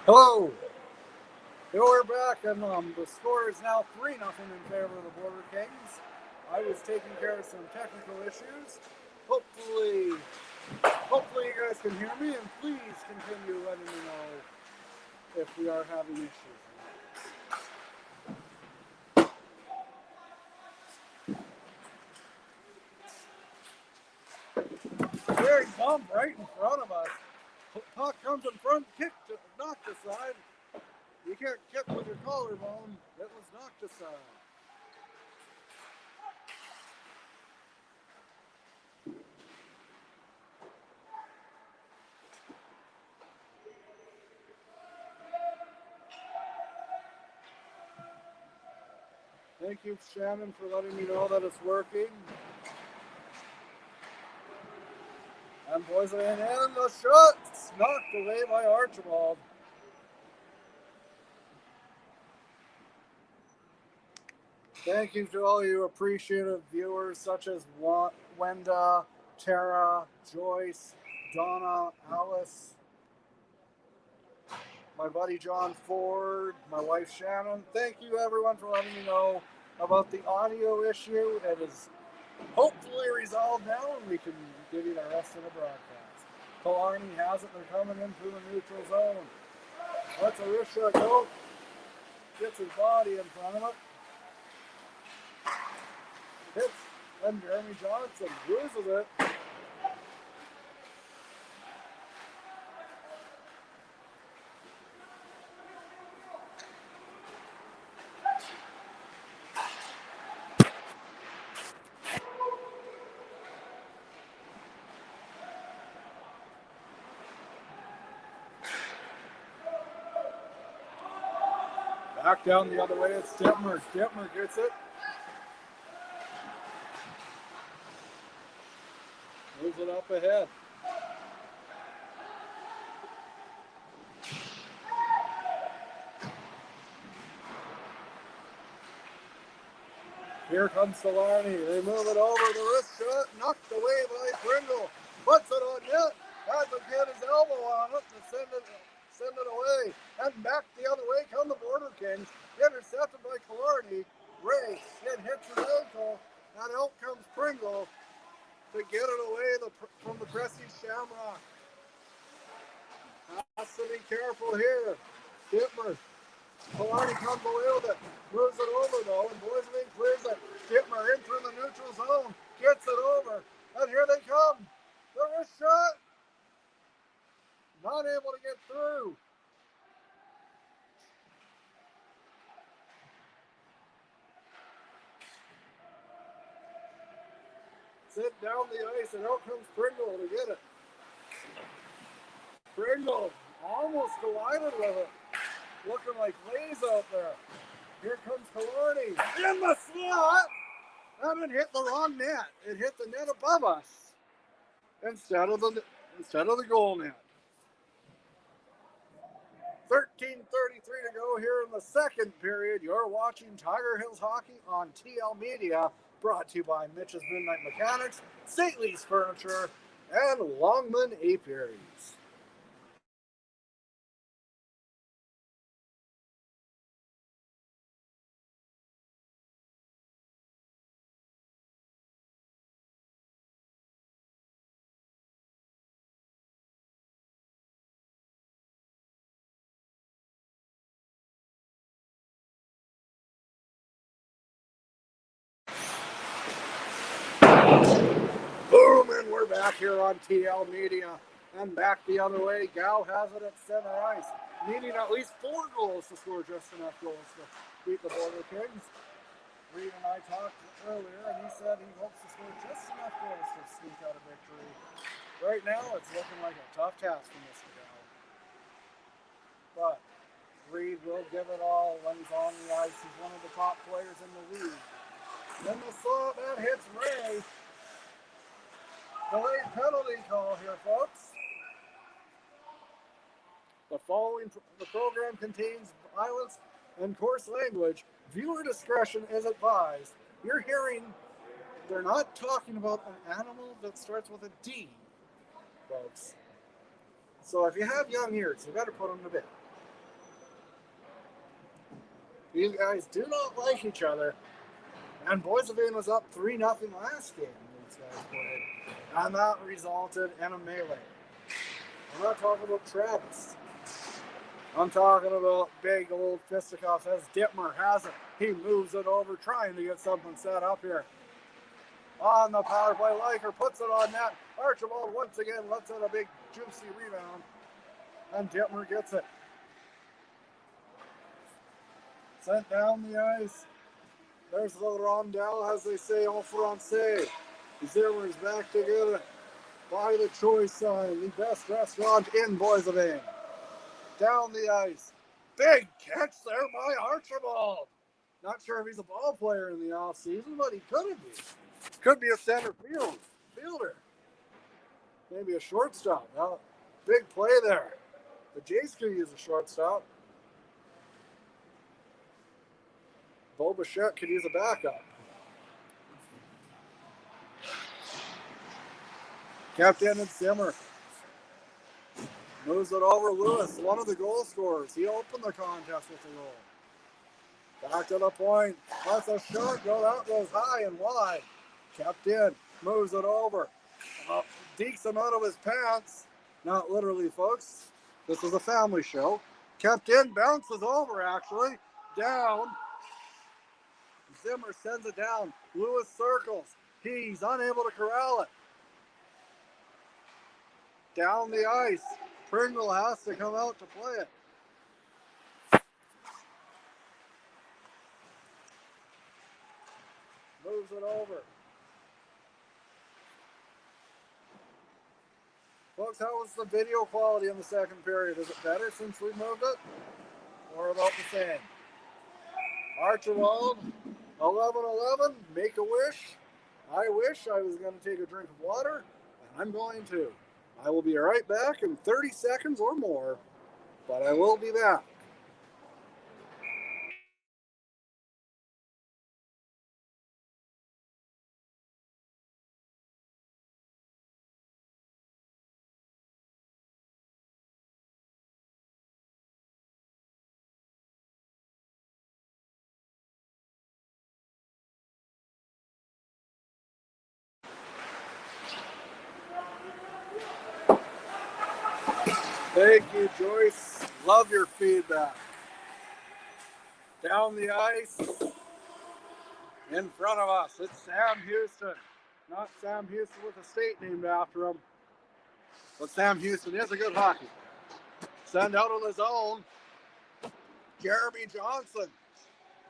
Hello. Here we're back, and the score is now 3-0 in favor of the Border Kings. I was taking care of some technical issues. Hopefully you guys can hear me, and please continue letting me know if we are having issues. Very bump right in front of us. Puck comes in front, kick to knocked aside. You can't kick with your collarbone. It was knocked aside. Thank you, Shannon, for letting me know that it's working. And boys are in, and the shot's knocked away by Archibald. Thank you to all you appreciative viewers such as Wenda, Tara, Joyce, Donna, Alice, my buddy John Ford, my wife Shannon. Thank you everyone for letting me know about the audio issue. It is hopefully resolved now and we can give you the rest of the broadcast. Killarney has it. They're coming into the neutral zone. Let's a wrist shot go. Gets his body in front of it. Hits, and Jeremy Johnson loses it. Back down the other way, it's Dittmer. Dittmer gets it. Moves it up ahead. Here comes Killarney. They move it over. The wrist shot knocked away by Pringle. Puts it on net. Has to get his elbow on it to send it away. And back the other way come the Border Kings. Intercepted by Killarney. Ray then hits his ankle. And out comes Pringle to get it away from the Prestige Shamrock. Has to be careful here. Dittmer. Killarney comes away with it. Moves it over though. And Boisevin clears it. Dittmer in through the neutral zone. Gets it over. And here they come. The wrist shot. Not able to get through. Sit down the ice and out comes Pringle to get it. Pringle almost collided with it. Looking like Lays out there. Here comes Killarney. In the slot! And it hit the wrong net. It hit the net above us. Instead of the goal net. 13:33 to go here in the second period. You're watching Tiger Hills Hockey on TL Media, brought to you by Mitch's Midnight Mechanics, St. Lee's Furniture, and Longman Apiaries. Boom, and we're back here on TL Media. And back the other way, Gow has it at center ice, needing at least 4 goals to score just enough goals to beat the Border Kings. Reed and I talked earlier, and he said he hopes to score just enough goals to sneak out a victory. Right now, it's looking like a tough task for Mr. Gow. But Reed will give it all when he's on the ice. He's one of the top players in the league. Then the slot that hits Ray. Delayed penalty call here, folks. The program contains violence and coarse language. Viewer discretion is advised. You're hearing, they're not talking about an animal that starts with a D, folks. So if you have young ears, you better put them to bed. These guys do not like each other. And Boissevain was up 3-0 last game these guys played. And that resulted in a melee. I'm not talking about Travis. I'm talking about big old fisticuffs as Dittmer has it. He moves it over, trying to get something set up here. On the power play, Liker puts it on net. Archibald once again lets in a big juicy rebound. And Dittmer gets it. Sent down the ice. There's the rondelle, as they say en français. Zimmer's back to get it. By the choice sign, the best restaurant in Boissevain. Down the ice. Big catch there by Archibald. Not sure if he's a ball player in the offseason, but he could be. Could be a center fielder. Maybe a shortstop. Now, big play there. The Jays could use a shortstop. Bo Bichette could use a backup. Captain and Zimmer. Moves it over Lewis, one of the goal scorers. He opened the contest with a goal. Back to the point. That's a shot. That goes high and wide. Kept in. Moves it over. Dekes him out of his pants. Not literally, folks. This is a family show. Kept in. Bounces over, actually. Down. Zimmer sends it down. Lewis circles. He's unable to corral it. Down the ice. Pringle has to come out to play it. Moves it over. Folks, how was the video quality in the second period? Is it better since we moved it? Or about the same? Archibald, 11-11, make a wish. I wish I was going to take a drink of water, and I'm going to. I will be right back in 30 seconds or more, but I will be back. Thank you, Joyce. Love your feedback. Down the ice. In front of us, it's Sam Houston. Not Sam Houston with a state named after him. But Sam Houston is a good hockey. Send out on his own. Jeremy Johnson.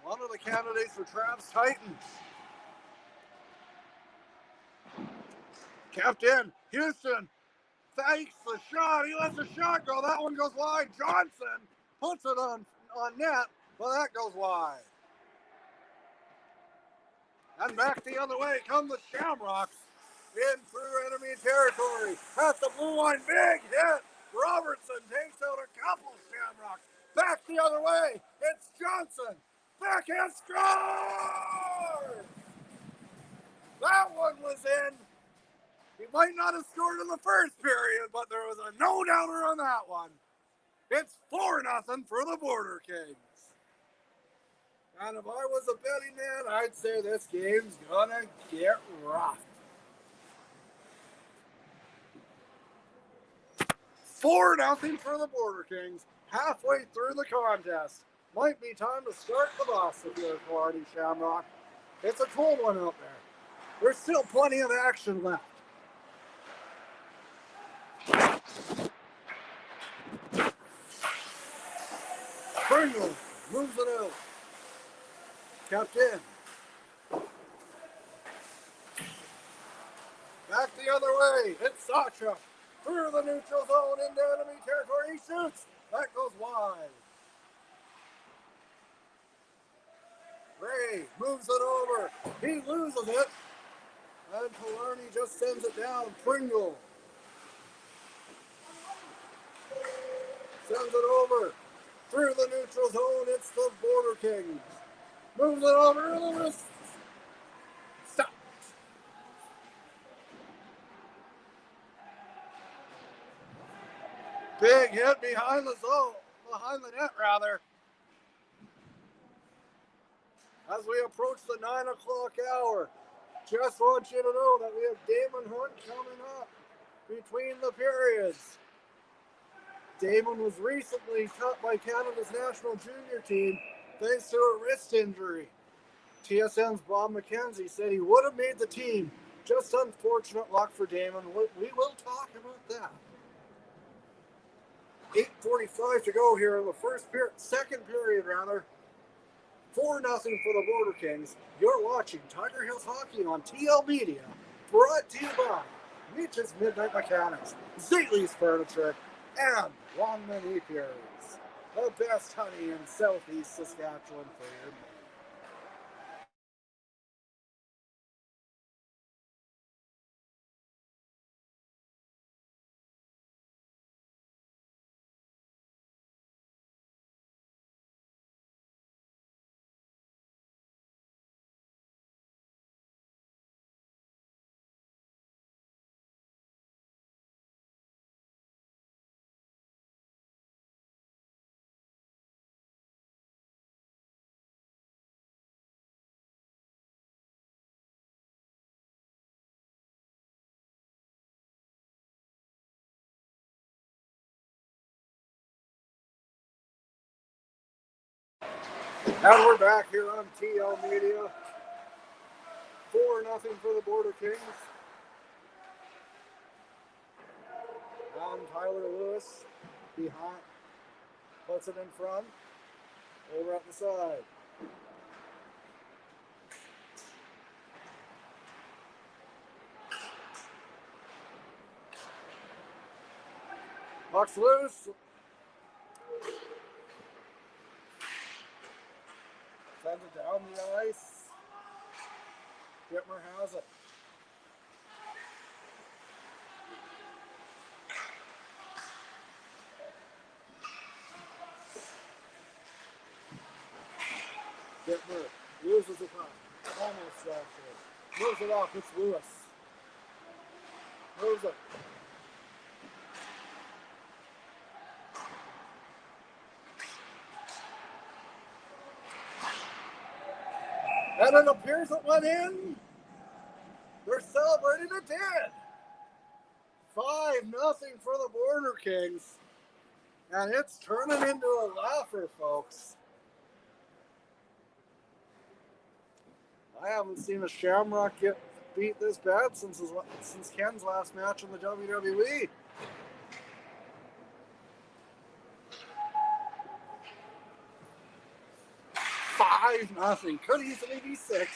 One of the candidates for Travis Titans. Kept in. Houston fakes the shot. He lets the shot go. That one goes wide. Johnson puts it on net, but that goes wide. And back the other way come the Shamrocks. In through enemy territory. At the blue line. Big hit. Robertson takes out a couple Shamrocks. Back the other way. It's Johnson. Backhand score! That one was in. He might not have scored in the first period, but there was a no-doubter on that one. It's 4-0 for the Border Kings. And if I was a betting man, I'd say this game's gonna get rough. 4-0 for the Border Kings. Halfway through the contest. Might be time to start the bus if you're a Clardy Shamrock. It's a cold one out there. There's still plenty of action left. Pringle moves it out. Kept in. Back the other way. It's Sacha. Through the neutral zone into enemy territory. He shoots. That goes wide. Ray moves it over. He loses it. And Killarney just sends it down. Pringle sends it over. Through the neutral zone, it's the Border Kings. Moves it over to the wrist. Stop. Big hit behind the zone. Behind the net, rather. as we approach the 9 o'clock hour. Just want you to know that we have Damon Hunt coming up between the periods. Damon was recently cut by Canada's national junior team thanks to a wrist injury. TSN's Bob McKenzie said he would have made the team. Just unfortunate luck for Damon. We will talk about that. 8:45 to go here in the second period rather. 4-0 for the Border Kings. You're watching Tiger Hills Hockey on TL Media, brought to you by Mitch's Midnight Mechanics, Zaytley's Furniture, and Longman Apiaries, the best honey in southeast Saskatchewan for your money. And we're back here on TL Media. 4-0 for the Border Kings. And Tyler Lewis behind. Puts it in front. Over at the side. Puck's loose. Sends it down the ice. Whitmer has it. Whitmer loses the puck. Almost drops it. Moves it off. It's Lewis. Moves it. And it appears it went in. They're celebrating it did. 5-0 for the Border Kings. And it's turning into a laugher, folks. I haven't seen a Shamrock get beat this bad since Ken's last match in the WWE. Nothing. Could easily be 6.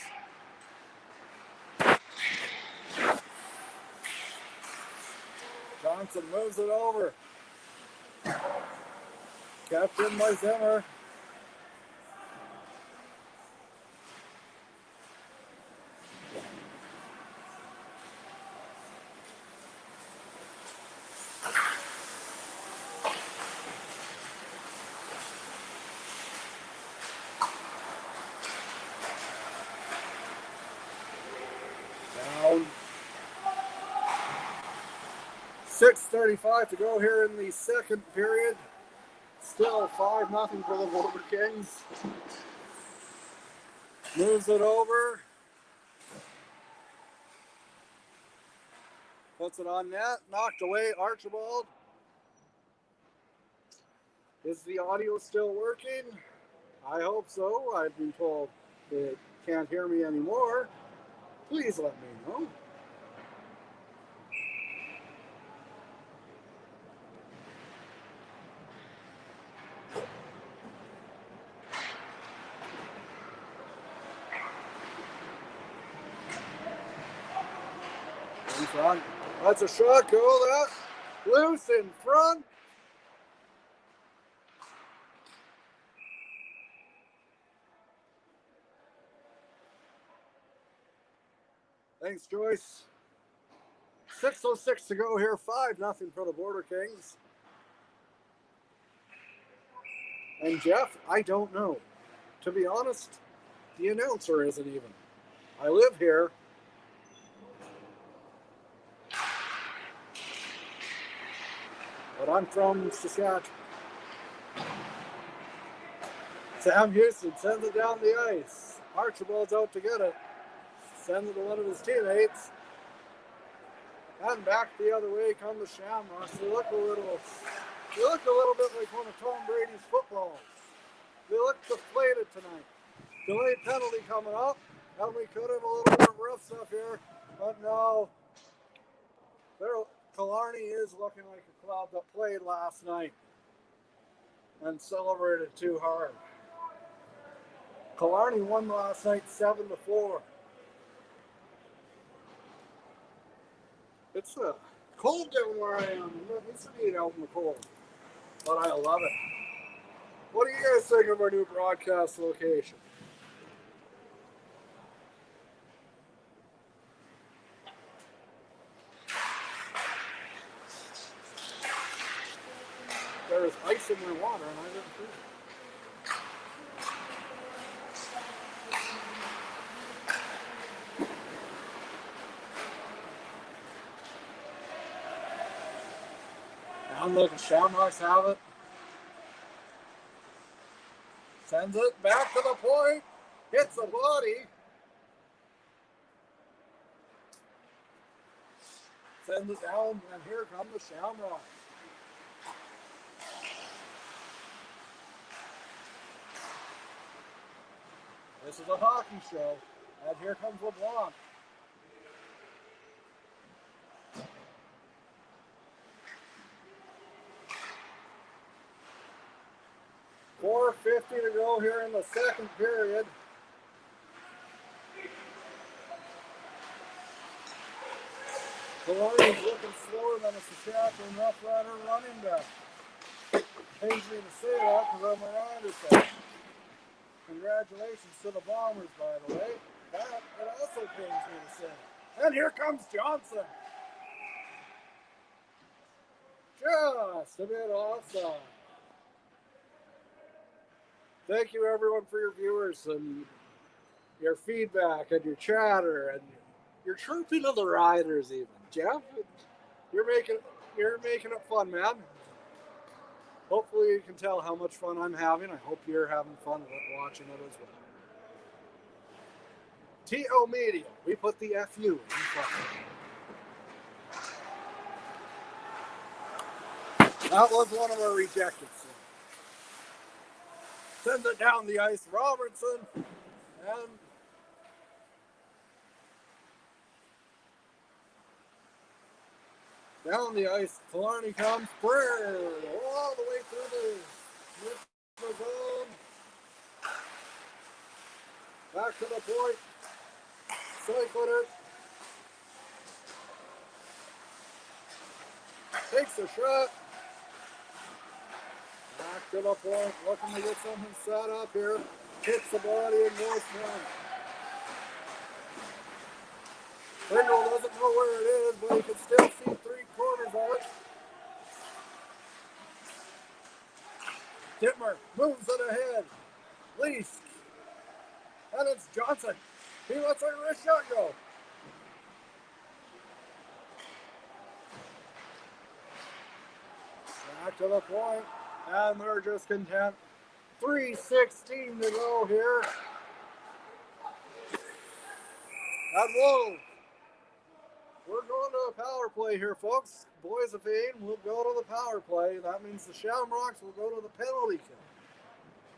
Johnson moves it over. Kept in by Zimmer. Down. 6:35 to go here in the second period. Still 5-0 for the Border Kings. Moves it over. Puts it on net. Knocked away. Archibald. Is the audio still working? I hope so. I've been told it can't hear me anymore. Please let me know. In front. That's a shot goal. That's loose in front. Thanks, Joyce. 6:06 to go here. 5-0 for the Border Kings. And Jeff, I don't know. To be honest, the announcer isn't even. I live here. But I'm from Saskatchewan. Sam Houston sends it down the ice. Archibald's out to get it. Sends it to one of his teammates. And back the other way come the Shamrocks. They look a little bit like one of Tom Brady's footballs. They look deflated tonight. Delayed penalty coming up. And we could have a little more rough stuff here. But no. Killarney is looking like a club that played last night and celebrated too hard. Killarney won last night 7-4. It's cold down where I am. It needs to be out in the cold, but I love it. What do you guys think of our new broadcast location? There's ice in my water and I didn't freeze it. And look, the Shamrocks have it. Sends it back to the point. Hits the body. Sends it down, and here come the Shamrocks. This is a hockey show, and here comes LeBlanc. .450 to go here in the second period. Killarney's looking slower than a Saskatchewan Rough Rider running back. Pains me to say that because I'm an Anderson. Congratulations to the Bombers, by the way. That it also pains me to say. And here comes Johnson. Just a bit offside. Thank you, everyone, for your viewers and your feedback and your chatter and your chirping of the riders. Even Jeff, you're making it fun, man. Hopefully, you can tell how much fun I'm having. I hope you're having fun watching it as well. TO Media, we put the FU in front. That was one of our rejected sins. Sends it down the ice, Robertson, and down the ice, Killarney comes, Prayer, all the way through the zone. Back to the point, cycling it. Takes a shot. Back to the point, looking to get something set up here. Hits the body and goes down. Pringle doesn't know where it is, but he can still see 3/4 of it. Dittmer moves it ahead. Least. And it's Johnson. He lets a wrist shot go. Back to the point. And they're just content. 3:16 to go here. And whoa. We're going to a power play here, folks. Boys of Fame will go to the power play. That means the Shamrocks will go to the penalty kill.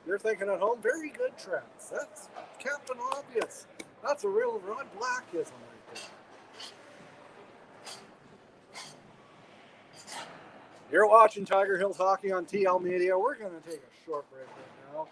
You're thinking at home, very good, Travis. That's Captain Obvious. That's a real Rod Blackism right there. You're watching Tiger Hills Hockey on TL Media. We're going to take a short break right now.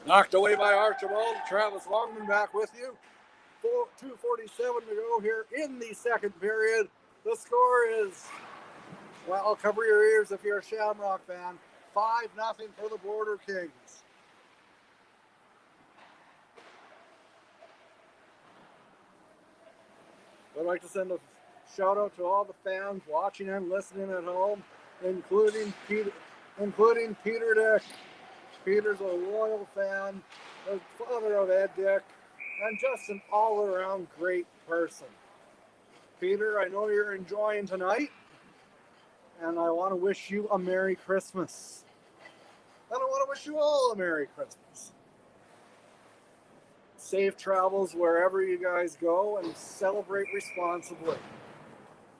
Knocked away by Archibald. Travis Longman back with you. 2:47 to go here in the second period. The score is, well, cover your ears if you're a Shamrock fan. 5-0 for the Border Kings. I'd like to send a shout out to all the fans watching and listening at home, including Peter Dick. Peter's a loyal fan, the father of Ed Dick, and just an all-around great person. Peter, I know you're enjoying tonight, and I want to wish you a Merry Christmas. And I want to wish you all a Merry Christmas. Safe travels wherever you guys go, and celebrate responsibly.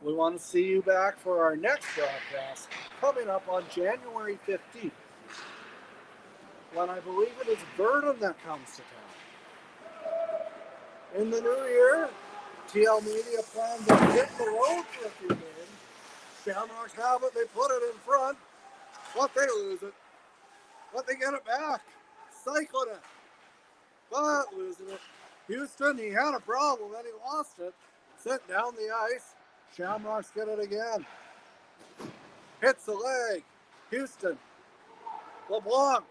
We want to see you back for our next broadcast coming up on January 15th, when I believe it is Vernon that comes to town. In the new year, TL Media plans to hit the road for a few games. Shamrocks have it, they put it in front, but they lose it. But they get it back, cycling it, but losing it. Houston, he had a problem and he lost it. Sent down the ice. Shamrocks get it again. Hits the leg. Houston. LeBlanc.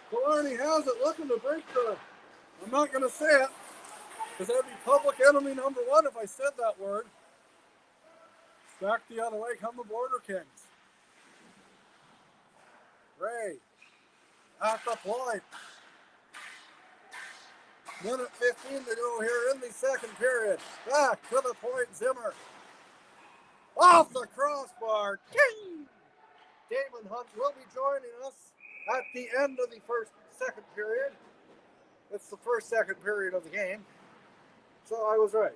Killarney has it, looking to break the... I'm not going to say it, because that'd be public enemy number one if I said that word. Back the other way come the Border Kings. Ray at the point. Minute 15 to go here in the second period. Back to the point, Zimmer. Off the crossbar. Ding! Damon Hunt will be joining us at the end of the second period. It's the second period of the game. So I was right.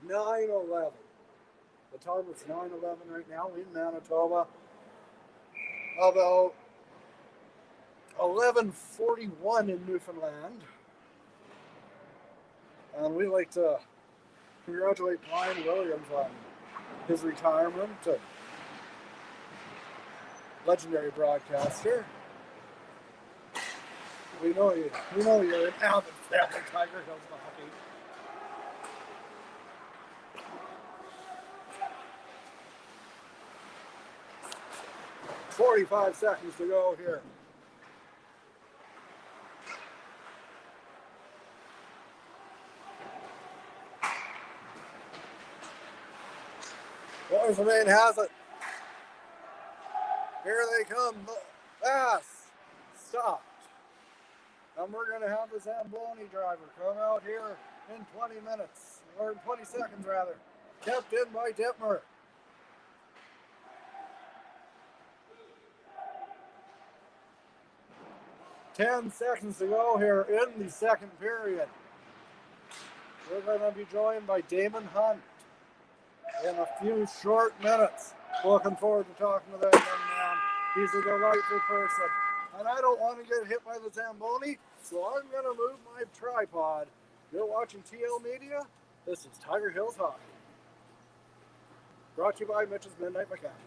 9-11. The time is 9-11 right now in Manitoba. About 11:41 in Newfoundland. And we like to congratulate Brian Williams on his retirement. Legendary broadcaster. We know you're an avid fan of Tiger Hills hockey. "45 seconds to go here. Boys of Maine has it. Here they come. The pass stopped. And we're going to have the Zamboni driver come out here in 20 minutes, or 20 seconds rather. Kept in by Dittmer. "10 seconds to go here in the second period. We're going to be joined by Damon Hunt in a few short minutes. Looking forward to talking to that young man. He's a delightful person. And I don't want to get hit by the Zamboni, so I'm going to move my tripod. You're watching TL Media. This is Tiger Hills Hockey. Brought to you by Mitchell's Midnight Mechanics.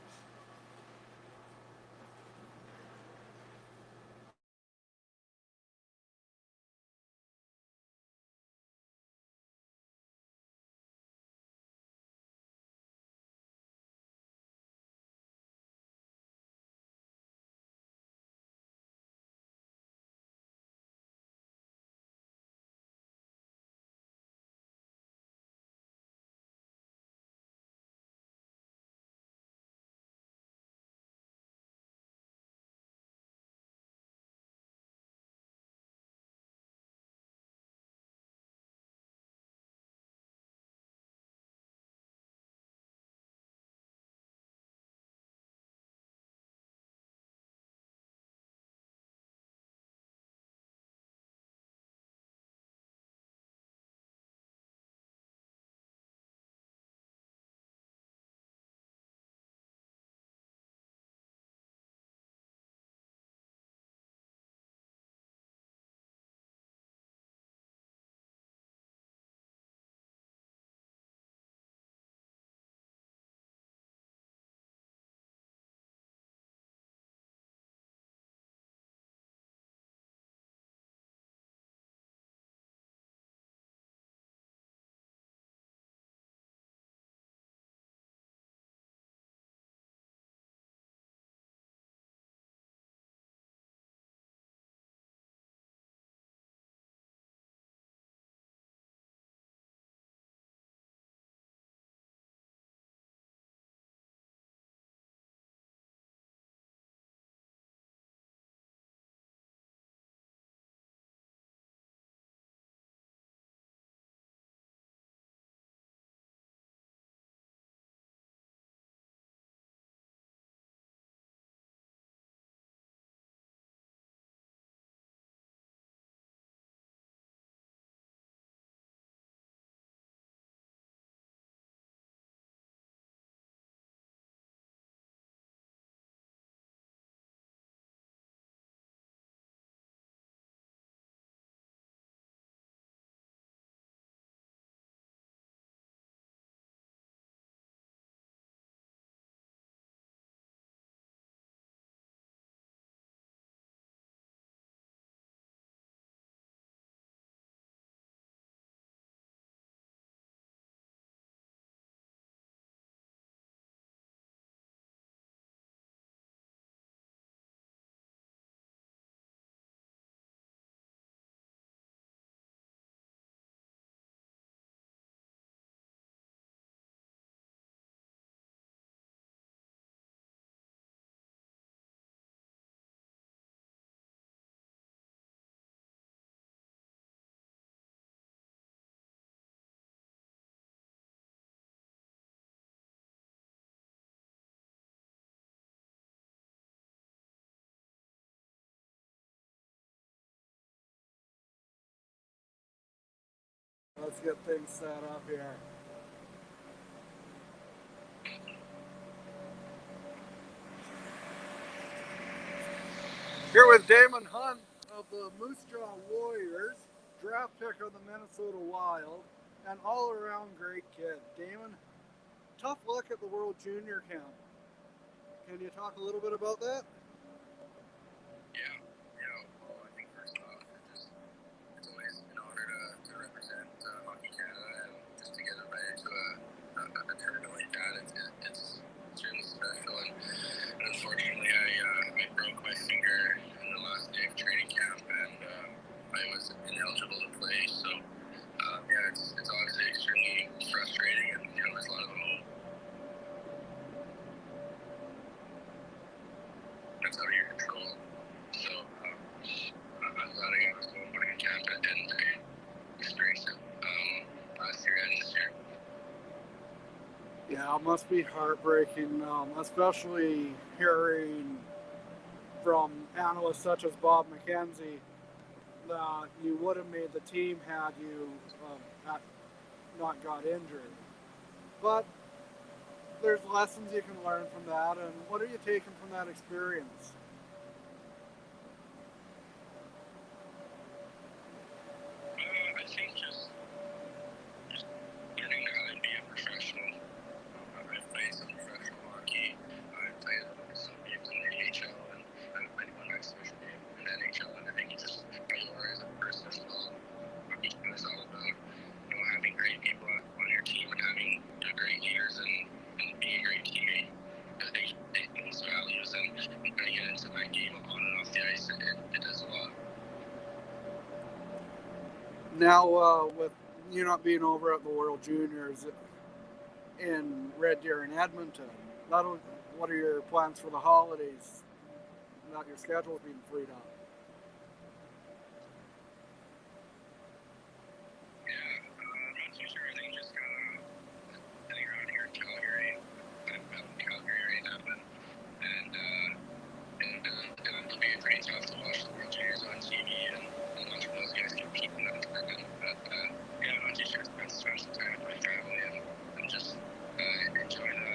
Let's get things set up here. Here with Damon Hunt of the Moose Jaw Warriors, draft pick of the Minnesota Wild, and all-around great kid. Damon, tough luck at the World Junior Camp. Can you talk a little bit about that? Yeah, well, I think first off, it's always an honor to represent Hockey Canada, and just to get invited to a tournament like that, it's extremely special. And unfortunately, I broke my finger in the last day of training camp, and I was ineligible to play. So yeah, it's obviously extremely frustrating, and there's a lot of hope. That's out of your control. So I'm glad I got to go back in camp and experience it last year and this year. Yeah, it must be heartbreaking, especially hearing from analysts such as Bob McKenzie that you would have made the team had you not got injured. But there's lessons you can learn from that, and what are you taking from that experience? I think just learning how to be a professional. I've played some professional hockey. I've played some games in the AHL, and I've played one exhibition game in the NHL. And I think you just prioritize a person as well. Hockey is all about having great people on your team and having great leaders and being a great teammate. I think those values and trying to get into that game on and off the ice, it does a lot. Now, with you not being over at the World Juniors in Red Deer and Edmonton, what are your plans for the holidays? Not your schedule being freed up. Yeah, I'm not too sure. I think just kind of sitting around here in Calgary. I'm out in Calgary right now, and it'll be pretty tough to watch the World Juniors on TV and watch those guys compete in that tournament. But yeah, I'm not too sure. Spend some time with my family and just enjoy the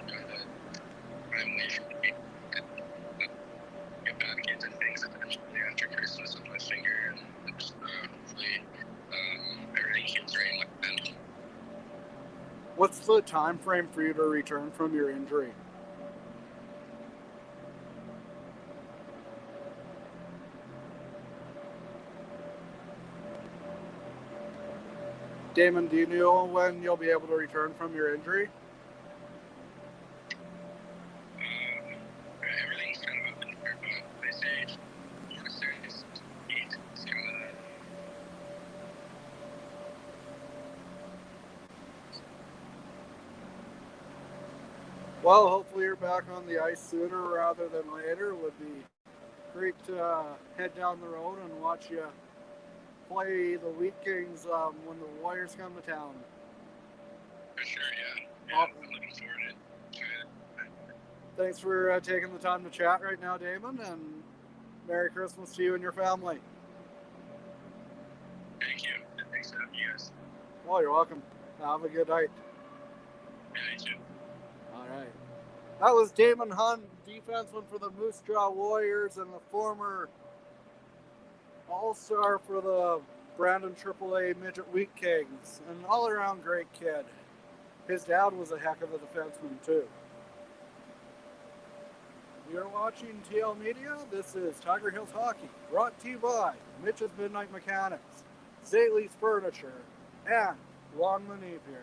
time away from the game. Get back into things eventually after Christmas with my finger, and just hopefully everything heals right in. What's the time frame for you to return from your injury? Damon, do you know when you'll be able to return from your injury? Everything's kind of up in the air, but they say 4 to 6 weeks. It's kind of Well, hopefully you're back on the ice sooner rather than later. It would be great to head down the road and watch you play the Wheat Kings when the Warriors come to town. for sure, yeah. I'm looking forward to it. Thanks for taking the time to chat right now, Damon, and Merry Christmas to you and your family. Thank you. Thanks for having you guys. Well, you're welcome. Have a good night. Yeah, you too. All right. That was Damon Hunt, defenseman for the Moose Jaw Warriors and the former All-Star for the Brandon AAA Midget Wheat Kings. An all-around great kid. His dad was a heck of a defenseman, too. You're watching TL Media. This is Tiger Hills Hockey, brought to you by Mitch's Midnight Mechanics, Zaylee's Furniture, and Longman Apiary.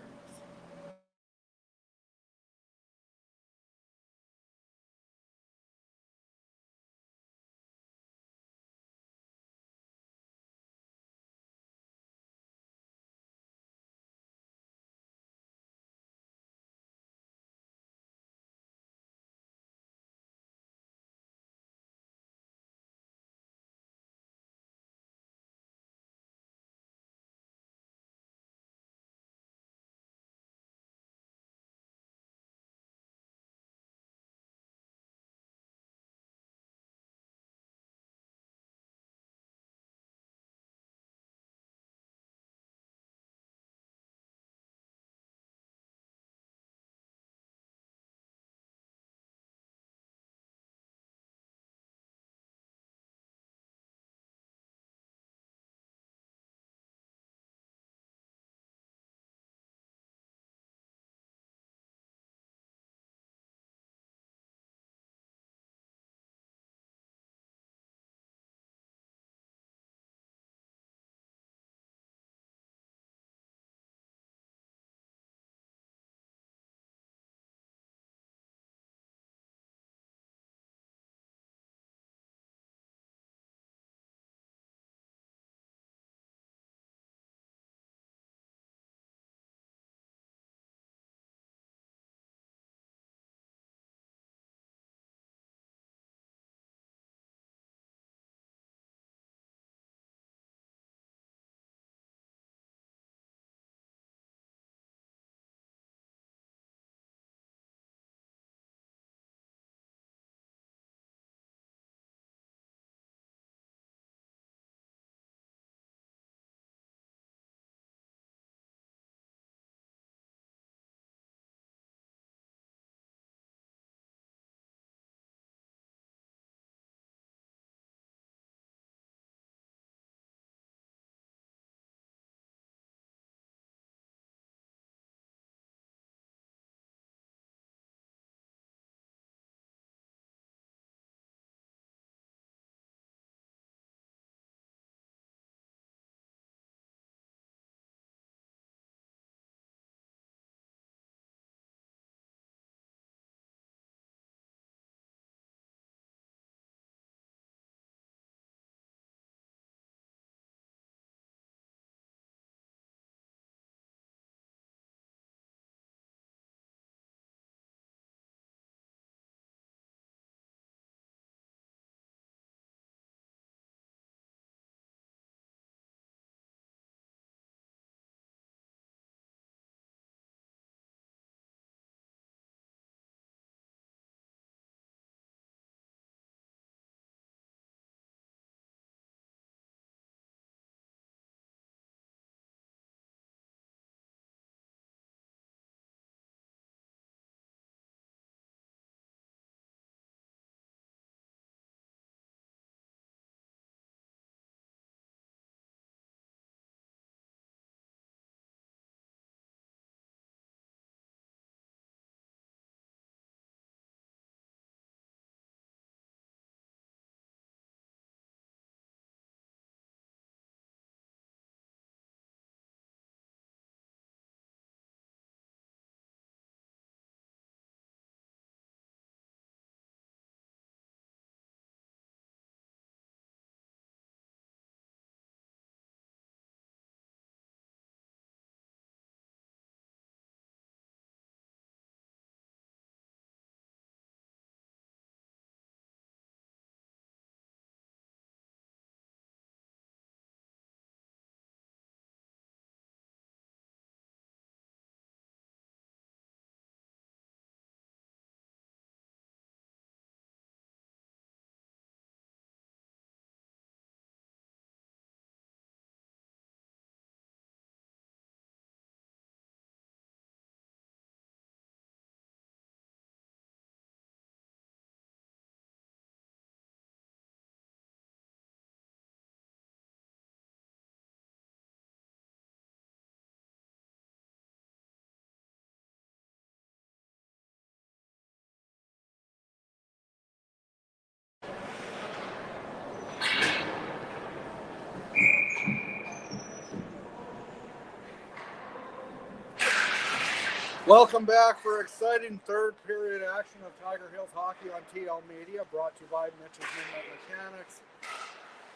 Welcome back for exciting third period action of Tiger Hills Hockey on TL Media, brought to you by Mitchell's Midnight Mechanics,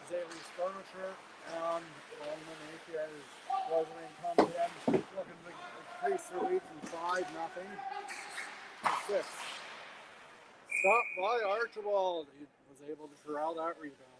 Zaylee's Furniture, and Roman Napier's Rosaline comes in looking to increase their lead from 5-0 to 6. Stopped by Archibald. He was able to corral that rebound.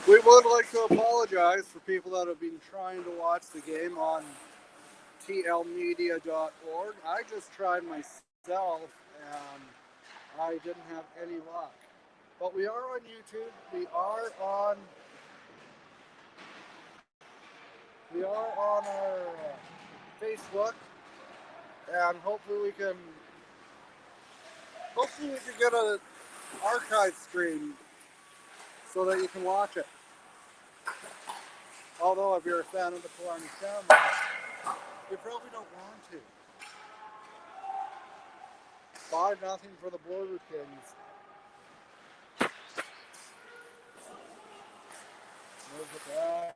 We would like to apologize for people that have been trying to watch the game on tlmedia.org. I just tried myself and I didn't have any luck. But we are on YouTube. We are on our Facebook, and hopefully we can get an archive stream so that you can watch it. Although if you're a fan of the Killarney Shamrocks, you probably don't want to. 5-0 for the Border Kings. Moves it back.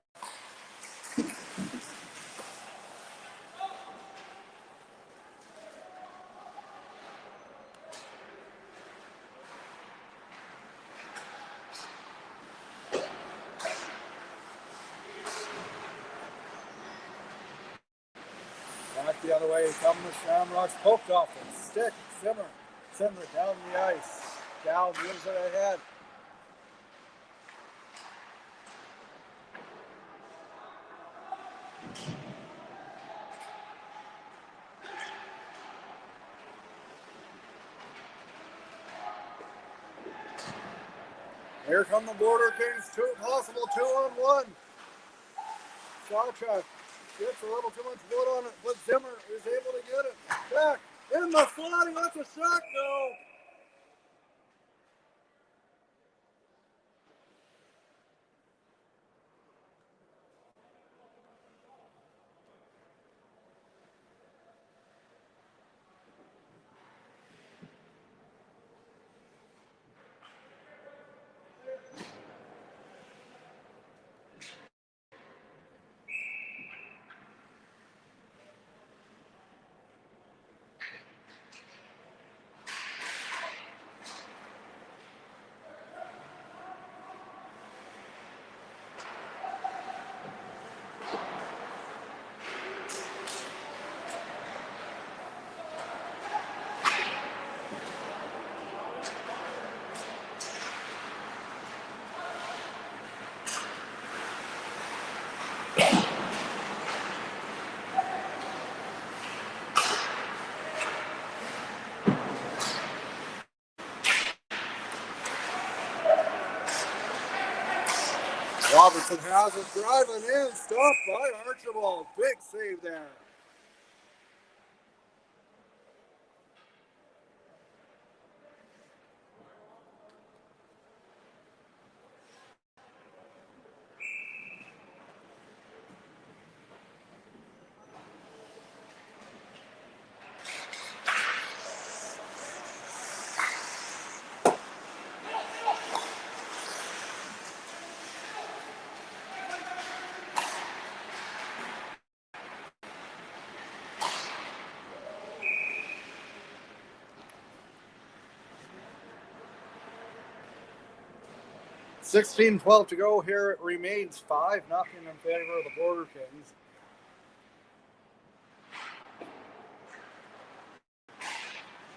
Back the other way, come the Shamrocks, poked off the stick. Zimmer down the ice. Down, wins it ahead. Here come the Border Kings, possible 2-on-1. Sawchuk gets a little too much wood on it, but Zimmer is able to get it back in the slot. He lets a shot go. Robertson has it, driving in, stopped by Archibald. Big save there. 16-12 to go here. It remains 5-0 in favor of the Border Kings.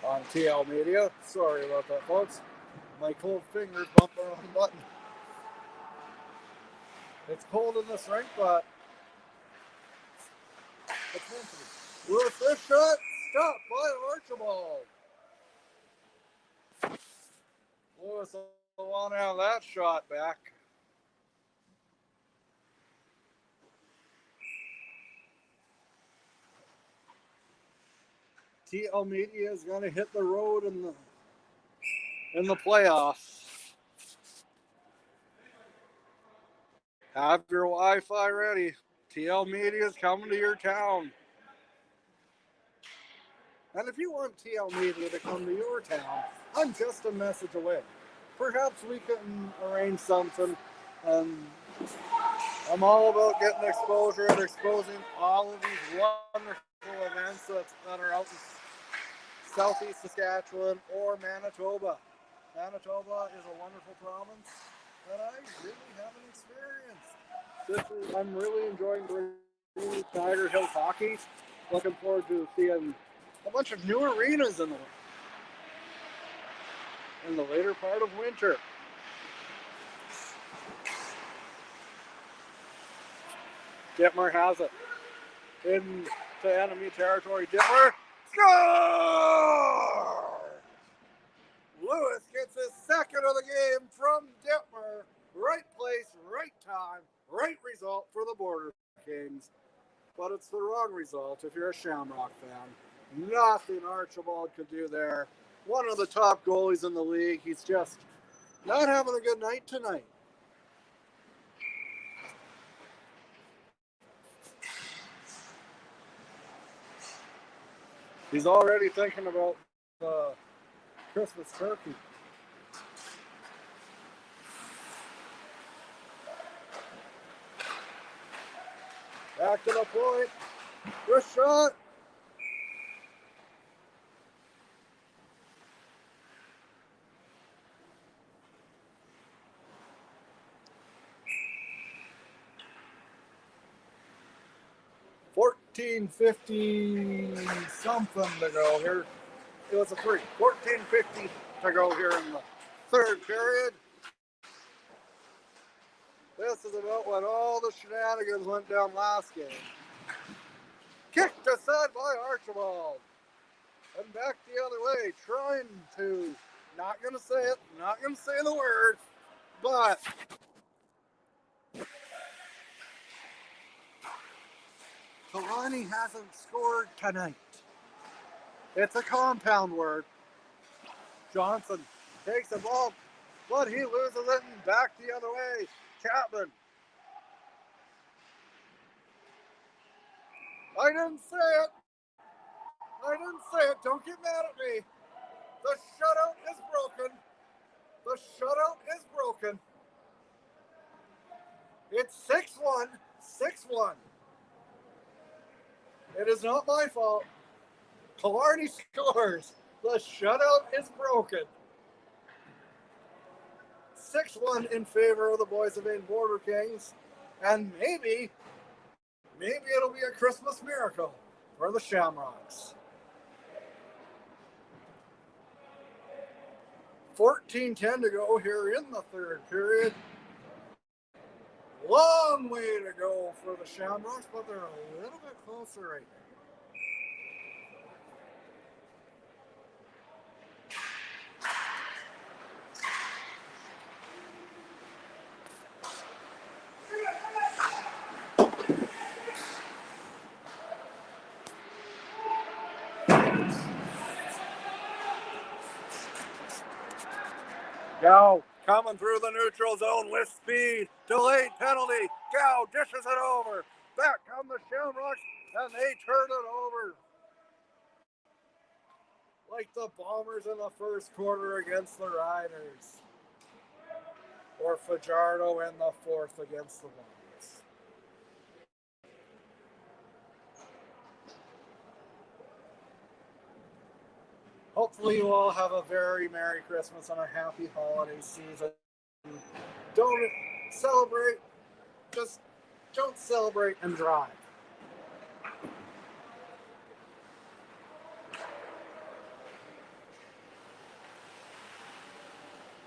On TL Media. Sorry about that, folks. My cold fingers bumped the wrong button. It's cold in this rink, but it's meant to be. Lewis, this shot stopped by Archibald. Lewis will want to have that shot back. TL Media is going to hit the road in the playoffs. Have your Wi-Fi ready. TL Media is coming to your town. And if you want TL Media to come to your town, I'm just a message away. Perhaps we can arrange something. And I'm all about getting exposure and exposing all of these wonderful events that are out in Southeast Saskatchewan or Manitoba. Manitoba is a wonderful province that I really haven't experienced. I'm really enjoying bringing Tiger Hills hockey. Looking forward to seeing a bunch of new arenas in the later part of winter. Dittmer has it into enemy territory. Dittmer score! Lewis gets his second of the game from Dittmer. Right place, right time, right result for the Border Kings. But it's the wrong result if you're a Shamrock fan. Nothing Archibald could do there. One of the top goalies in the league. He's just not having a good night tonight. He's already thinking about the Christmas turkey. Back to the point. Good shot. $14.50 something to go here. It was a 3. $14.50 to go here in the third period. This is about when all the shenanigans went down last game. Kicked aside by Archibald. And back the other way, trying to, not going to say it, not going to say the word, but Kalani hasn't scored tonight. It's a compound word. Johnson takes the ball, but he loses it and back the other way. Chapman. I didn't say it. I didn't say it. Don't get mad at me. The shutout is broken. The shutout is broken. It's 6-1. 6-1. It is not my fault. Killarney scores. The shutout is broken. 6-1 in favor of the Boys of Maine Border Kings. And maybe it'll be a Christmas miracle for the Shamrocks. 14-10 to go here in the third period. Long way to go for the Shamrocks, but they're a little bit closer right now. Gow coming through the neutral zone with speed. Delayed penalty. Gow dishes it over. Back come the Shamrocks, and they turn it over. Like the Bombers in the first quarter against the Riders. Or Fajardo in the fourth against the Bombers. Hopefully you all have a very Merry Christmas and a happy holiday season. Don't celebrate. Just don't celebrate and drive.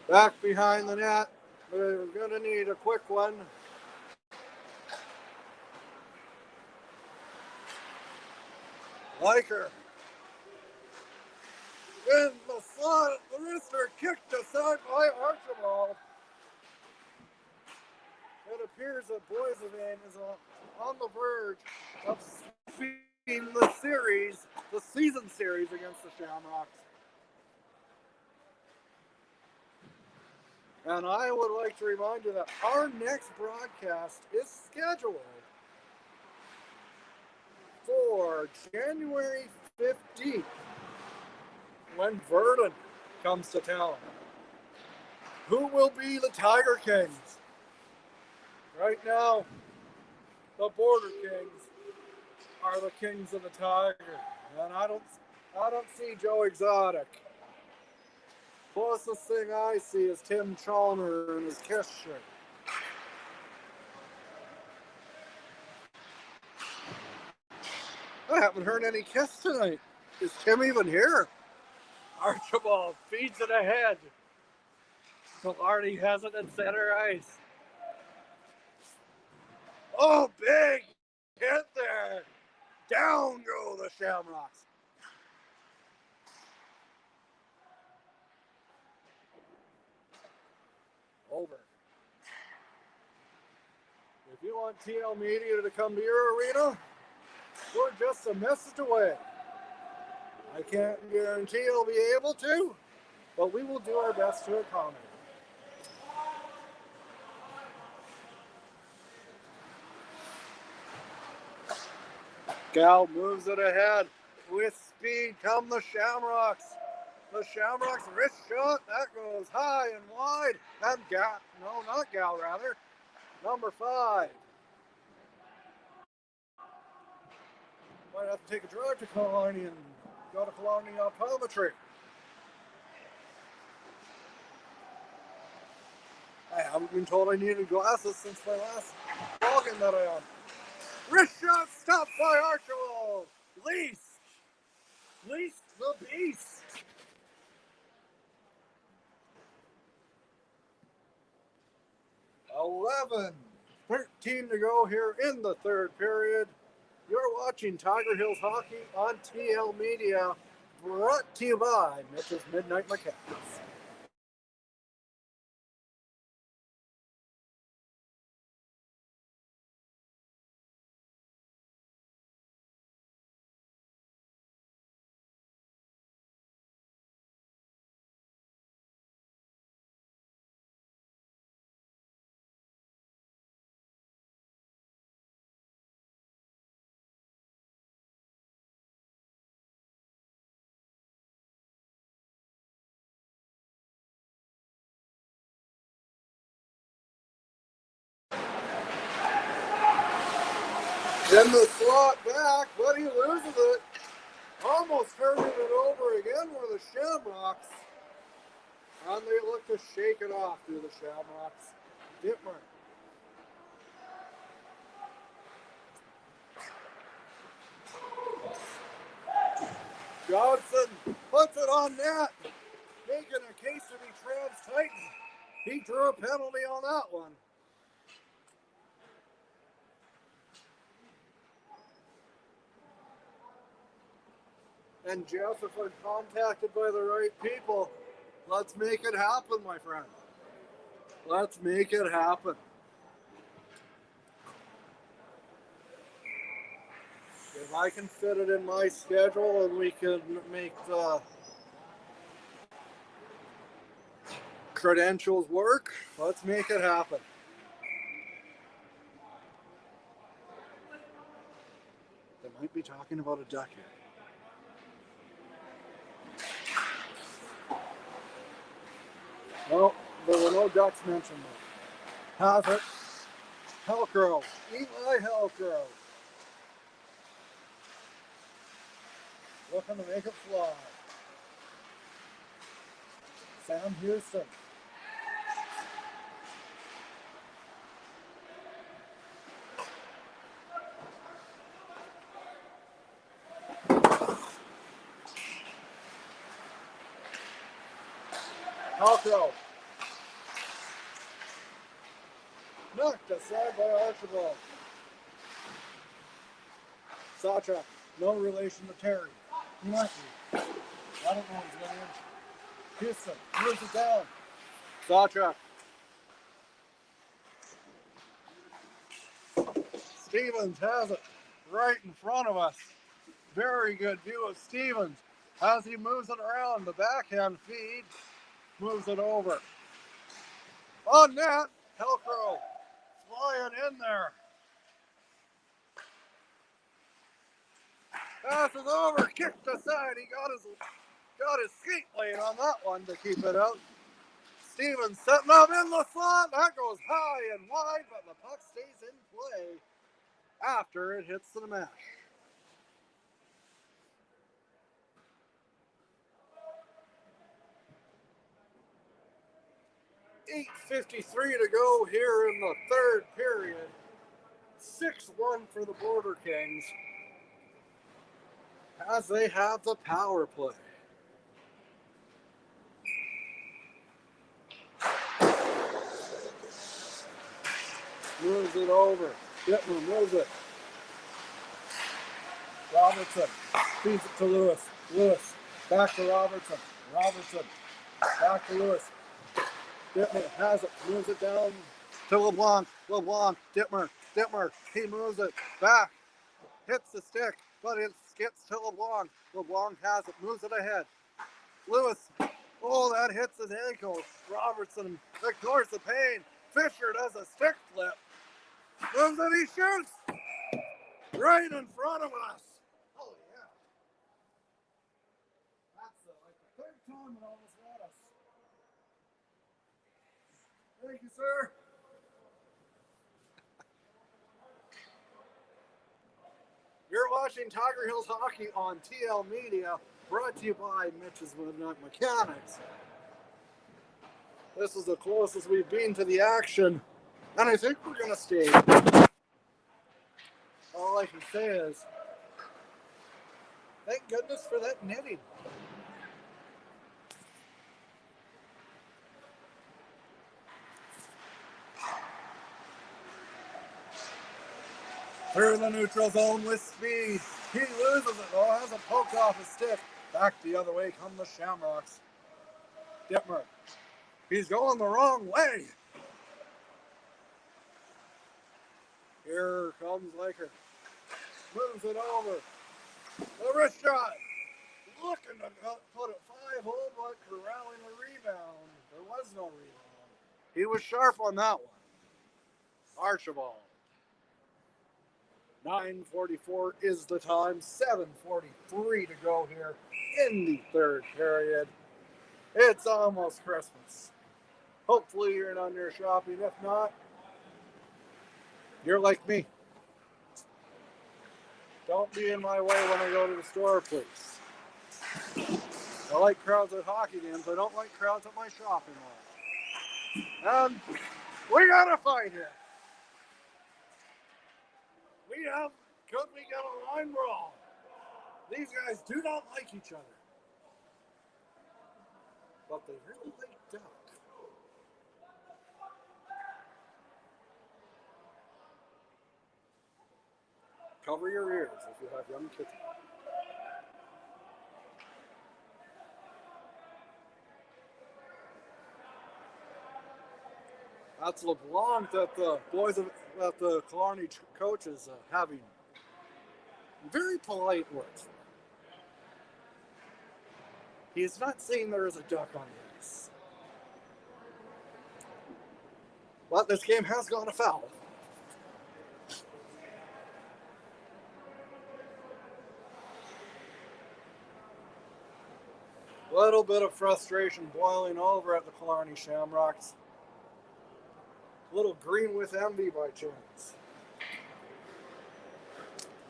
Back behind the net. We're going to need a quick one. Liker. In the slot, the wrister kicked aside by Archibald. It appears that Boissevain is on the verge of sweeping the season series against the Shamrocks. And I would like to remind you that our next broadcast is scheduled for January 15th when Verdun comes to town. Who will be the Tiger Kings? Right now, the Border Kings are the kings of the Tiger. And I don't see Joe Exotic. Closest thing I see is Tim Chalmer in his Kiss shirt. I haven't heard any Kiss tonight. Is Tim even here? Archibald feeds it ahead. Killarney has it in center ice. Oh, big hit there. Down go the Shamrocks. Over. If you want TL Media to come to your arena, we're just a message away. I can't guarantee you'll be able to, but we will do our best to accommodate. Gal moves it ahead. With speed come the Shamrocks. The Shamrocks wrist shot. That goes high and wide. And number 5. Might have to take a drive to Killarney and go to Killarney Optometry. I haven't been told I needed glasses since my last login that I owned. Wrist shot stopped by Archibald. Least the beast. 13 to go here in the third period. You're watching Tiger Hills Hockey on TL Media, brought to you by Mitchell's Midnight Mechanics. Then the slot back, but he loses it. Almost turning it over again for the Shamrocks. And they look to shake it off to the Shamrocks. Dittmer. Johnson puts it on net, making a case to be Trans-Titan. He drew a penalty on that one. And Jeff, if we're contacted by the right people, let's make it happen, my friend. Let's make it happen. If I can fit it in my schedule and we can make the credentials work, let's make it happen. They might be talking about a duck here. No, there were no ducks mentioned there. Have it. Helcrow. Eli Helcrow. Looking to make it fly. Sam Houston. Halcro. Knocked aside by Archibald. Sawchuk, no relation to Terry. He might be. I don't know what's going on. Houston moves it down. Sawchuk. Stevens has it right in front of us. Very good view of Stevens as he moves it around. The backhand feed moves it over. On net, Halcro flying in there. Passes over, kicked aside. He got his skate lane on that one to keep it out. Stevens setting up in the slot. That goes high and wide, but the puck stays in play after it hits the mesh. .8:53 to go here in the third period. 6-1 for the Border Kings as they have the power play. Moves it over. Dittmer moves it. Robertson feeds it to Lewis. Lewis back to Robertson. Robertson back to Lewis. Dittmer has it. Moves it down to LeBlanc. LeBlanc. Dittmer. Dittmer. He moves it back. Hits the stick, but it skips to LeBlanc. LeBlanc has it. Moves it ahead. Lewis. Oh, that hits his ankle. Robertson ignores the pain. Fisher does a stick flip. Moves it. He shoots. Right in front of us. Oh, yeah. That's like the third time it almost got us. Thank you, sir. You're watching Tiger Hills Hockey on TL Media, brought to you by Mitch's Midnight Mechanics. This is the closest we've been to the action, and I think we're going to stay. All I can say is, thank goodness for that knitting. Through the neutral zone with speed. He loses it though, has it poked off his stick. Back the other way come the Shamrocks. Dittmer. He's going the wrong way. Here comes Laker. Moves it over. The wrist shot. Looking to put it 5-hole, but corralling the rebound. There was no rebound. He was sharp on that one. Archibald. 9:44 is the time. 7:43 to go here in the third period. It's almost Christmas. Hopefully you're done your shopping. If not, you're like me. Don't be in my way when I go to the store, please. I like crowds at hockey games. I don't like crowds at my shopping mall. And we got a fight here. Could we get a line brawl? These guys do not like each other. But they really like duck. Cover your ears if you have young kids. That's LeBlanc that the boys that the Killarney coach is having very polite words. He is not saying there is a duck on the ice. But this game has gone afoul. Little bit of frustration boiling over at the Killarney Shamrocks. A little green with envy by chance.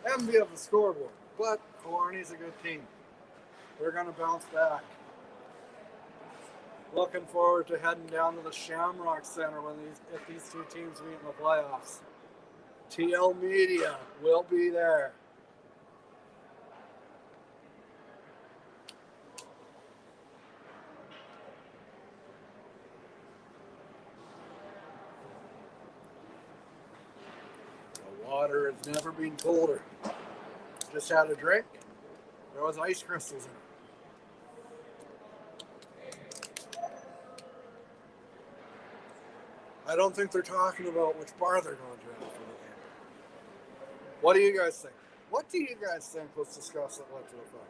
Envy of the scoreboard, but Killarney's a good team. They're going to bounce back. Looking forward to heading down to the Shamrock Center if these two teams meet in the playoffs. TL Media will be there. water has never been colder. Just had a drink. There was ice crystals in it. I don't think they're talking about which bar they're going to after the game. What do you guys think? What do you guys think? Let's discuss it. Led to the fight.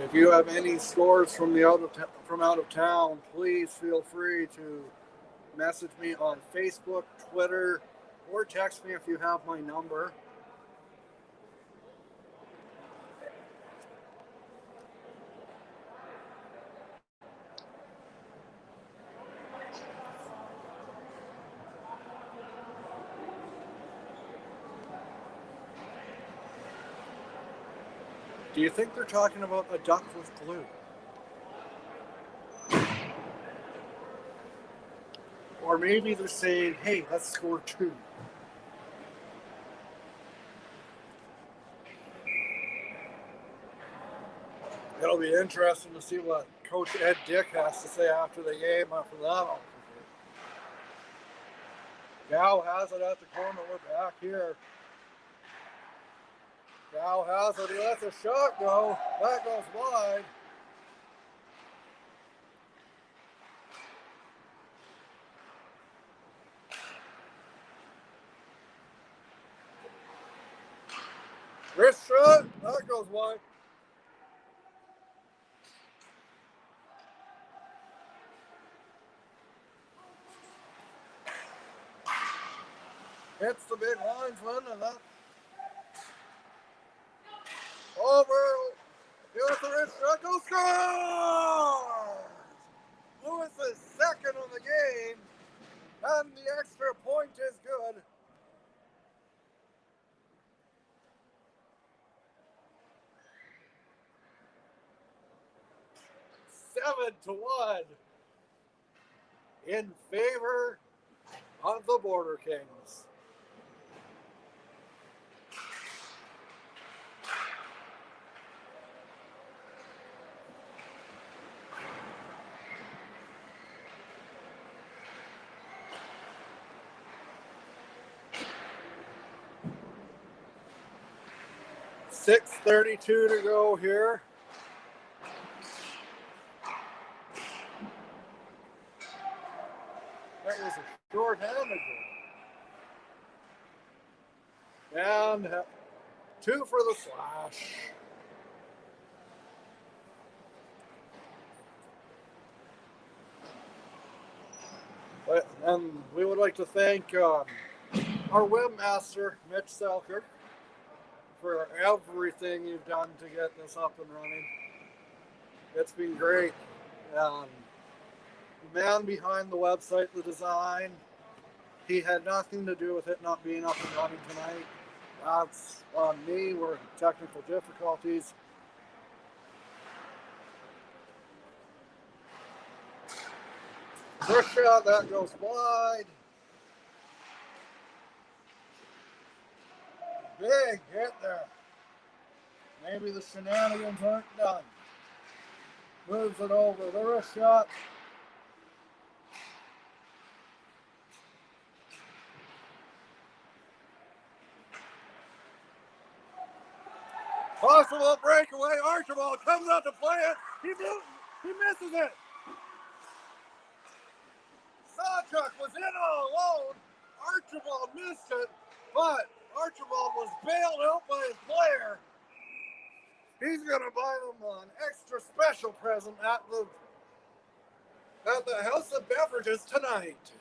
If you have any scores from out of town, please feel free to message me on Facebook, Twitter, or text me if you have my number. Do you think they're talking about a duck with glue? Or maybe they're saying, hey, let's score 2. It'll be interesting to see what Coach Ed Dick has to say after the game, after that. Gal has it at the corner. We're back here. Gal has it. He lets a shot go. That goes wide. Wrist shot. That goes wide. Hits the big linesman, and that over. Here's the wrist shot. Go score! Lewis is second on the game, and the extra point is good. Seven to 1 in favor of the Border Kings. .6:32 to go here. That was a short-handed goal. And 2 for the slash. And we would like to thank our webmaster, Mitch Selkirk, for everything you've done to get this up and running. It's been great. The man behind the website, the design, he had nothing to do with it not being up and running tonight. That's on me. We're in technical difficulties. First shot, that goes wide. Big hit there. Maybe the shenanigans aren't done. Moves it over. The wrist shot. Possible breakaway. Archibald comes out to play it. He misses it. Sawchuk was in all alone. Archibald missed it, but Archibald was bailed out by his player. He's going to buy them an extra special present at the House of Beverages tonight.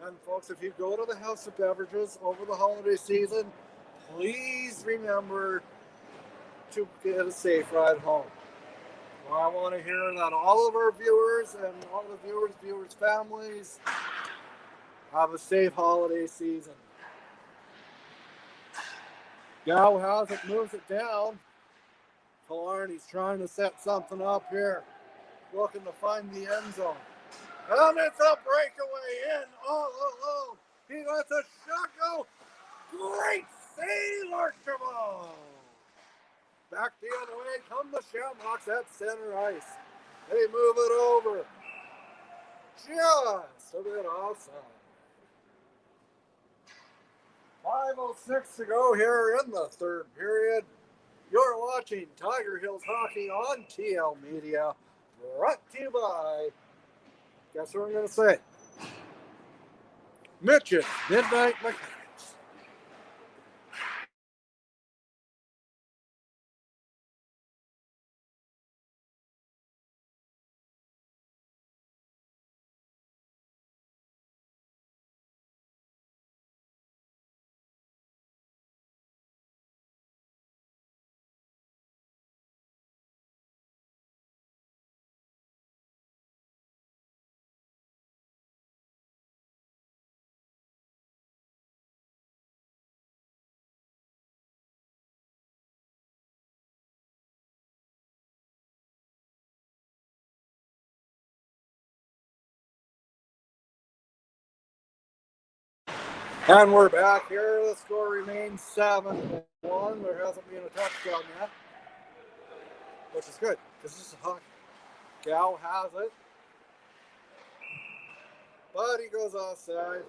And folks, if you go to the House of Beverages over the holiday season, please remember to get a safe ride home. Well, I want to hear that all of our viewers and all the viewers' families have a safe holiday season. Gow has it, moves it down. Killarney's trying to set something up here. Looking to find the end zone. And it's a breakaway in all alone. He lets a shot go. Great save, Archibald. Back the other way come the Shamrocks at center ice. They move it over. Just a bit offside. 5:06 to go here in the third period. You're watching Tiger Hills Hockey on TL Media. Brought to you by, guess what I'm going to say? Mitch's Midnight Mechanics. And we're back here. The score remains 7-1. There hasn't been a touchdown yet, which is good because this is hockey. Gow has it, but he goes offside.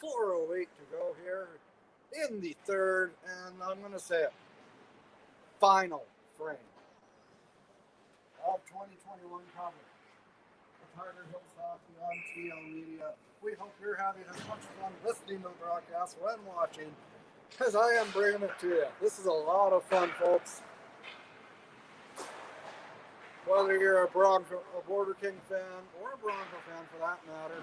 4:08 to go here in the third, and I'm going to say it, final frame of 2021 coverage. Tiger Hills Hockey on TL Media. We hope you're having as much fun listening to the broadcast when watching as I am bringing it to you. This is a lot of fun, folks. Whether you're a Border King fan or a Bronco fan for that matter,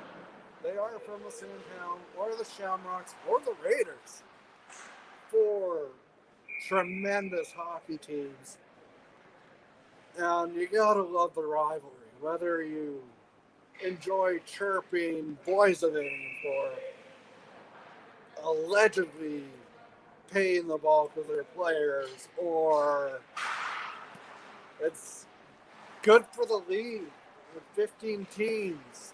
they are from the same town, or the Shamrocks, or the Raiders. 4 tremendous hockey teams. And you gotta love the rivalry, whether you enjoy chirping Boisevin for allegedly paying the bulk of their players, or it's good for the league with 15 teams.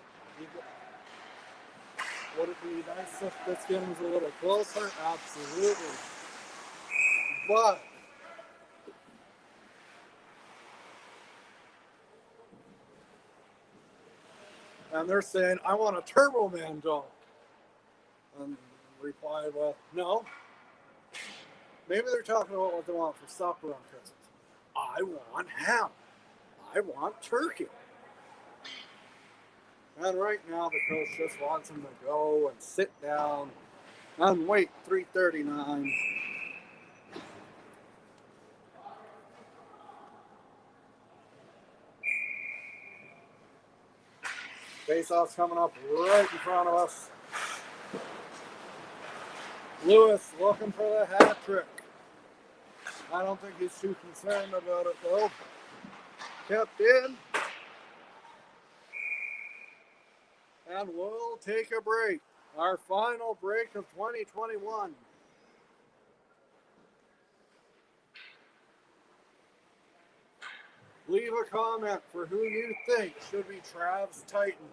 Would it be nice if this game was a little closer? Absolutely. But and they're saying, I want a Turbo Man dog. And replied, well, no. Maybe they're talking about what they want for supper on Christmas. I want ham. I want turkey. And right now, the coach just wants him to go and sit down and wait 3:39. Face-off's coming up right in front of us. Lewis looking for the hat trick. I don't think he's too concerned about it, though. Kept in. And we'll take a break. Our final break of 2021. Leave a comment for who you think should be Trav's Titan.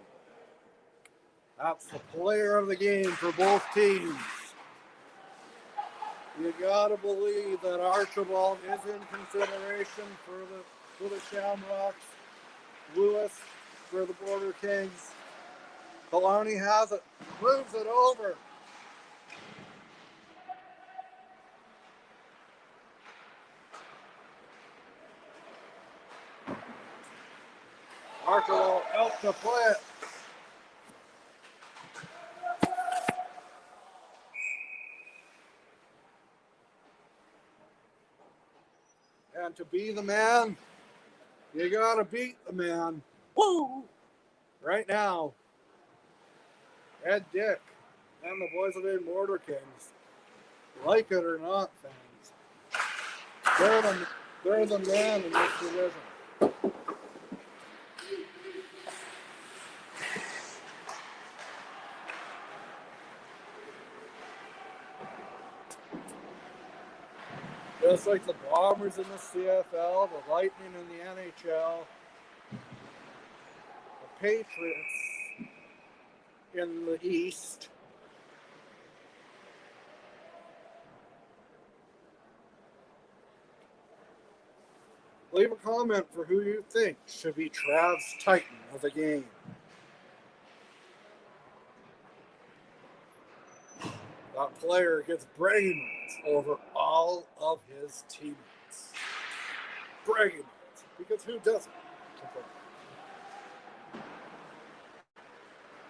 That's the player of the game for both teams. You gotta believe that Archibald is in consideration for the Shamrocks. Lewis for the Border Kings. Killarney has it, moves it over. Archibald out to play it. And to be the man, you gotta beat the man. Woo! Right now, Ed Dick and the boys of the Border Kings, like it or not, fans, they're the man in this division. Just like the Bombers in the CFL, the Lightning in the NHL, the Patriots in the East. Leave a comment for who you think should be Trav's Titan of the game. That player gets bragging rights over all of his teammates. Bragging rights, because who doesn't?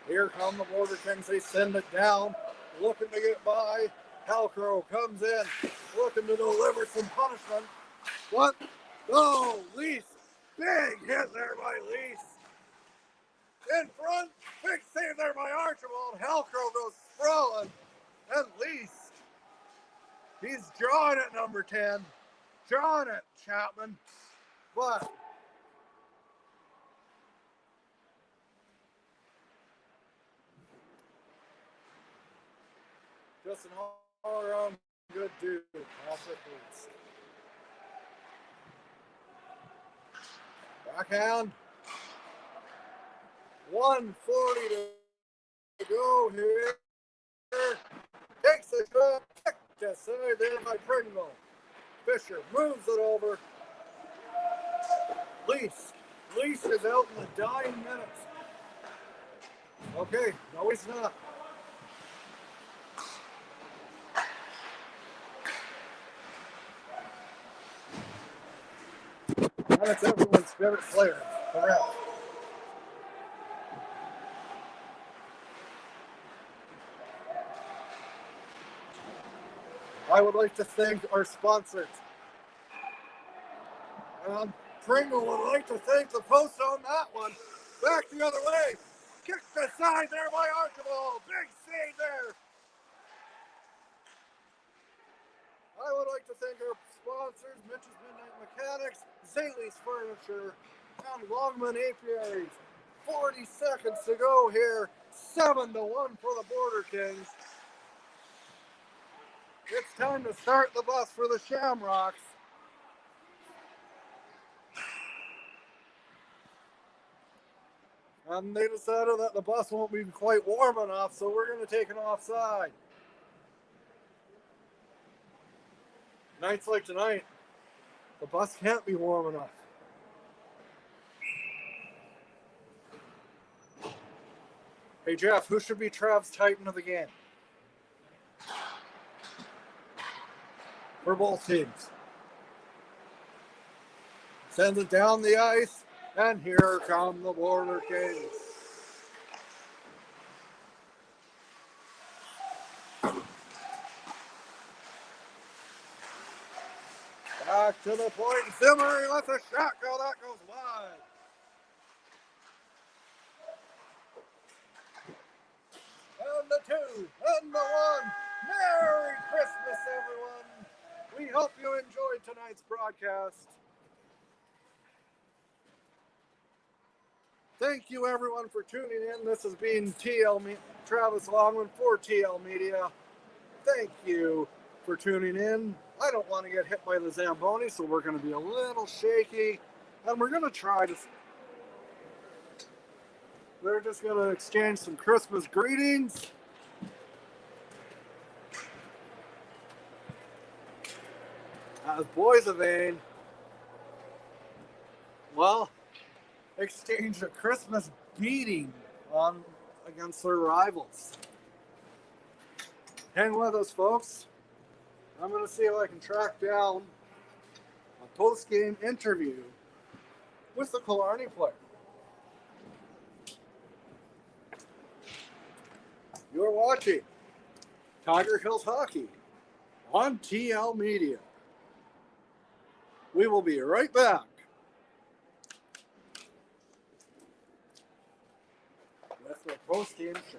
Here come the Border Kings. They send it down, looking to get by. Halcrow comes in, looking to deliver some punishment. What? Oh, Lease. Big hit there by Lease. In front, big save there by Archibald. Halcrow goes sprawling. And Lease. He's drawing at number 10. Drawing it, Chapman. But just an all-around good dude. Patrick Lease. Backhand. 1:40 to go here. Takes the shot. Kicked aside there by Pringle. Fisher moves it over. Lease. Lease is out in the dying minutes. Okay, no he's not. That's everyone's favorite player. Correct. I would like to thank our sponsors. Pringle would like to thank the post on that one. Back the other way. Kicked aside there by Archibald. Big save there. I would like to thank our sponsors, Mitchell's Midnight Mechanics, Zaley's Furniture, and Longman Apiaries. 40 seconds to go here. 7-1 for the Border Kings. It's time to start the bus for the Shamrocks. And they decided that the bus won't be quite warm enough, so we're going to take an offside. Nights like tonight, the bus can't be warm enough. Hey Jeff, who should be Trav's Titan of the game? For both teams. Sends it down the ice, and here come the Border Kings. Back to the point. Zimmer lets a shot go. That goes wide. And the 2, and the 1. Merry Christmas, everyone. We hope you enjoyed tonight's broadcast. Thank you, everyone, for tuning in. This has been Travis Longman for TL Media. Thank you for tuning in. I don't want to get hit by the Zamboni, so we're going to be a little shaky. And we're going to try to... We're just going to exchange some Christmas greetings. As Boissevain, well, exchanged a Christmas beating against their rivals. Hang with us, folks. I'm going to see if I can track down a post-game interview with the Killarney player. You're watching Tiger Hills Hockey on TL Media. We will be right back with the post-game show.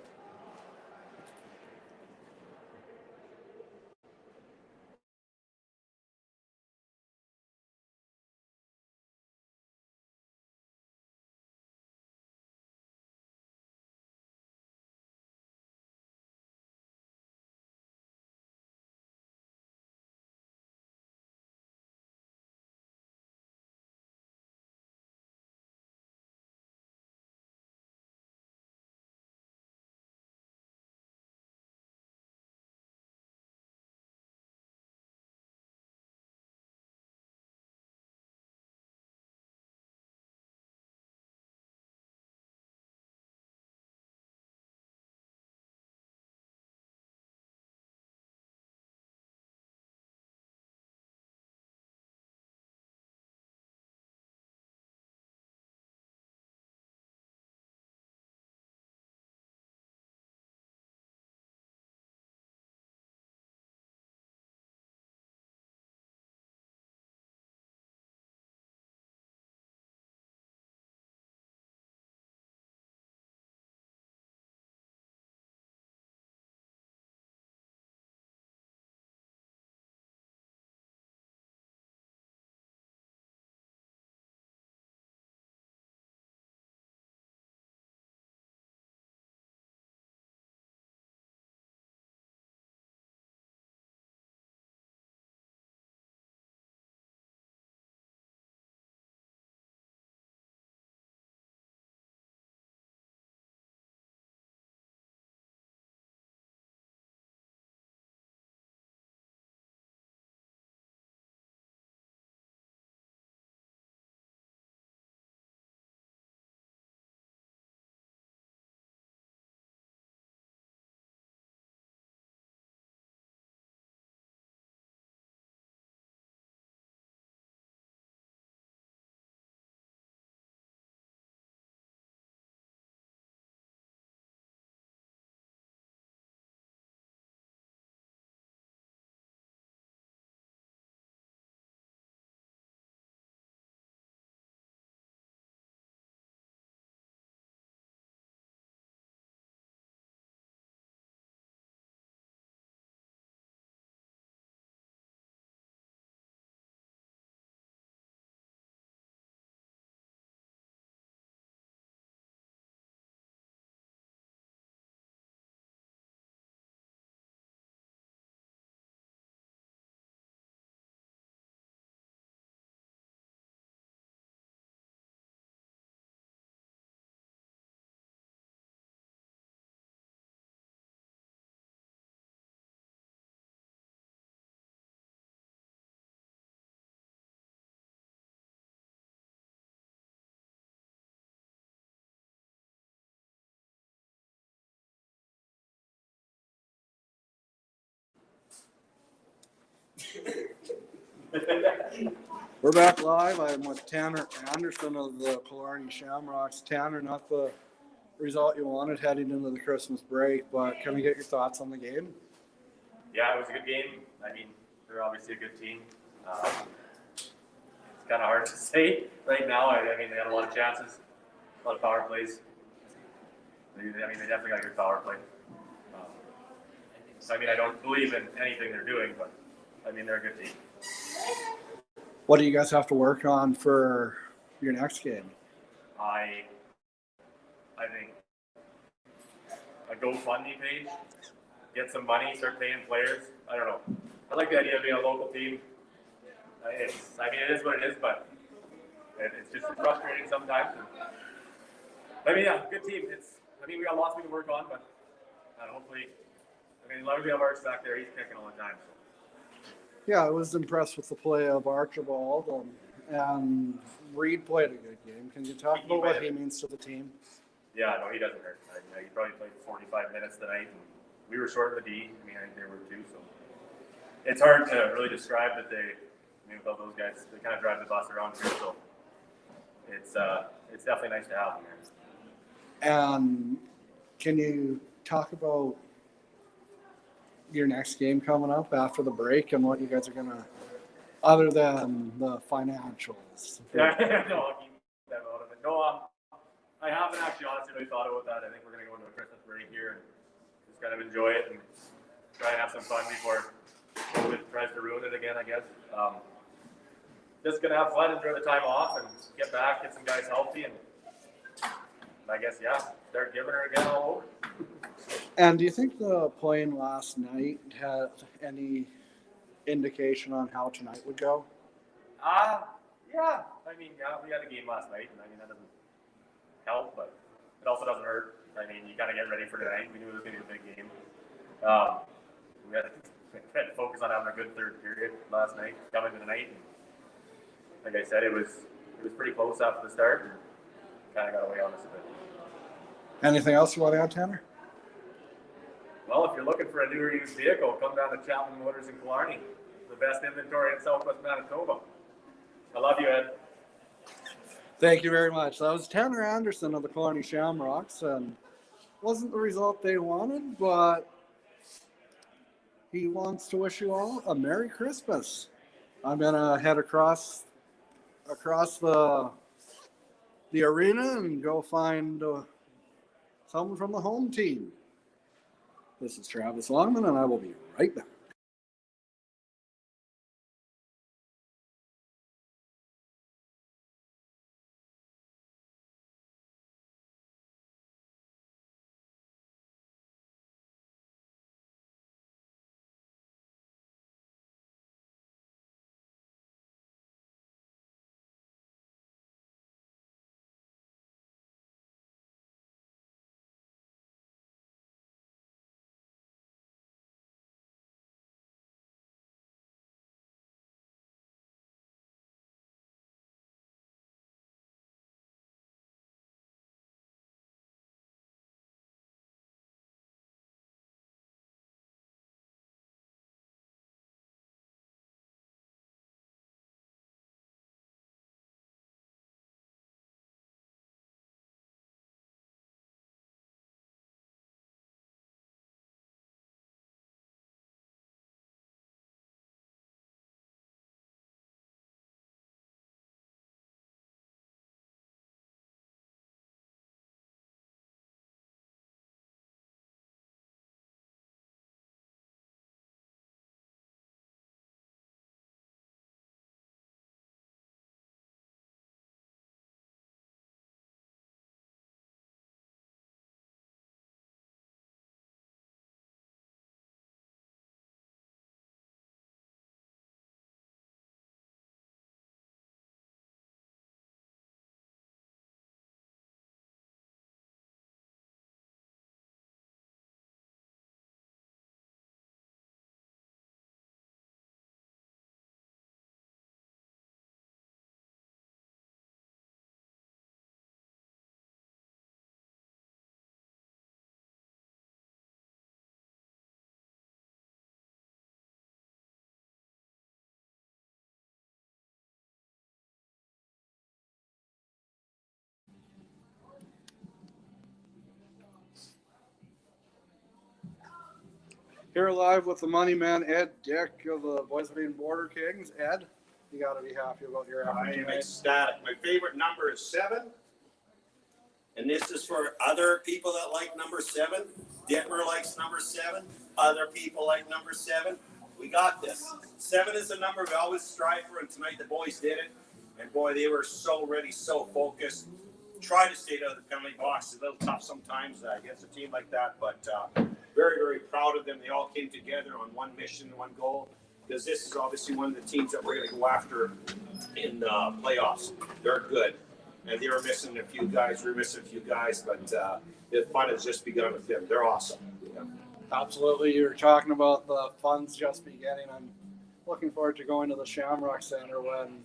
We're back live. I'm with Tanner Anderson of the Killarney Shamrocks. Tanner, not the result you wanted heading into the Christmas break, but can we get your thoughts on the game? Yeah, it was a good game. I mean, they're obviously a good team. It's kind of hard to say right now. I mean, they had a lot of chances, a lot of power plays. They definitely got a good power play. So, I mean, I don't believe in anything they're doing, but, I mean, they're a good team. What do you guys have to work on for your next game? I think a GoFundMe page, get some money, start paying players. I don't know. I like the idea of being a local team. It is what it is, but it's just frustrating sometimes. I mean, yeah, good team. We got lots we can work on, but hopefully, luckily we have Arch back there. He's kicking all the time. So. Yeah, I was impressed with the play of Archibald, and Reed played a good game. Can you talk about what he means to the team? Yeah, no, he doesn't hurt. He probably played 45 minutes tonight, and we were short of the D. I think they were too. So it's hard to really describe that without those guys, they kind of drive the bus around here. So it's definitely nice to have them here. And can you talk about your next game coming up after the break and what you guys are going to, other than the financials? Yeah, no, I'll keep them out of it. No, I haven't actually honestly really thought about that. I think we're going to go into a Christmas break here and just kind of enjoy it and try and have some fun before COVID tries to ruin it again, I guess. Just going to have fun, enjoy the time off, and get back, get some guys healthy, and I guess, yeah, start giving her again all over. And do you think the playing last night had any indication on how tonight would go? Yeah. We had a game last night, and that doesn't help, but it also doesn't hurt. You kind of get ready for tonight. We knew it was going to be a big game. We had to focus on having a good third period last night, coming to the night. And like I said, it was pretty close after the start, and kind of got away on us a bit. Anything else you want to add, Tanner? Well, if you're looking for a new or used vehicle, come down to Chapman Motors in Killarney. The best inventory in Southwest Manitoba. I love you, Ed. Thank you very much. That was Tanner Anderson of the Killarney Shamrocks, and wasn't the result they wanted, but he wants to wish you all a Merry Christmas. I'm gonna head across the arena and go find someone from the home team. This is Travis Longman, and I will be right back. Here live with the money man, Ed Dick of the Boys of Maine Border Kings. Ed, you got to be happy about your effort I am tonight. ecstatic. My favorite number is 7. And this is for other people that like number 7. Detmer likes number 7. Other people like number 7. We got this. 7 is the number we always strive for, and tonight the boys did it. And boy, they were so ready, so focused. Try to stay out of the penalty box. It's a little tough sometimes against a team like that, but very, very proud of them. They all came together on one mission, one goal, because this is obviously one of the teams that we're going to go after in the playoffs. They're good. And they were missing a few guys. We were missing a few guys, but the fun has just begun with them. They're awesome. Yeah. Absolutely. You were talking about the fun's just beginning. I'm looking forward to going to the Shamrock Center when,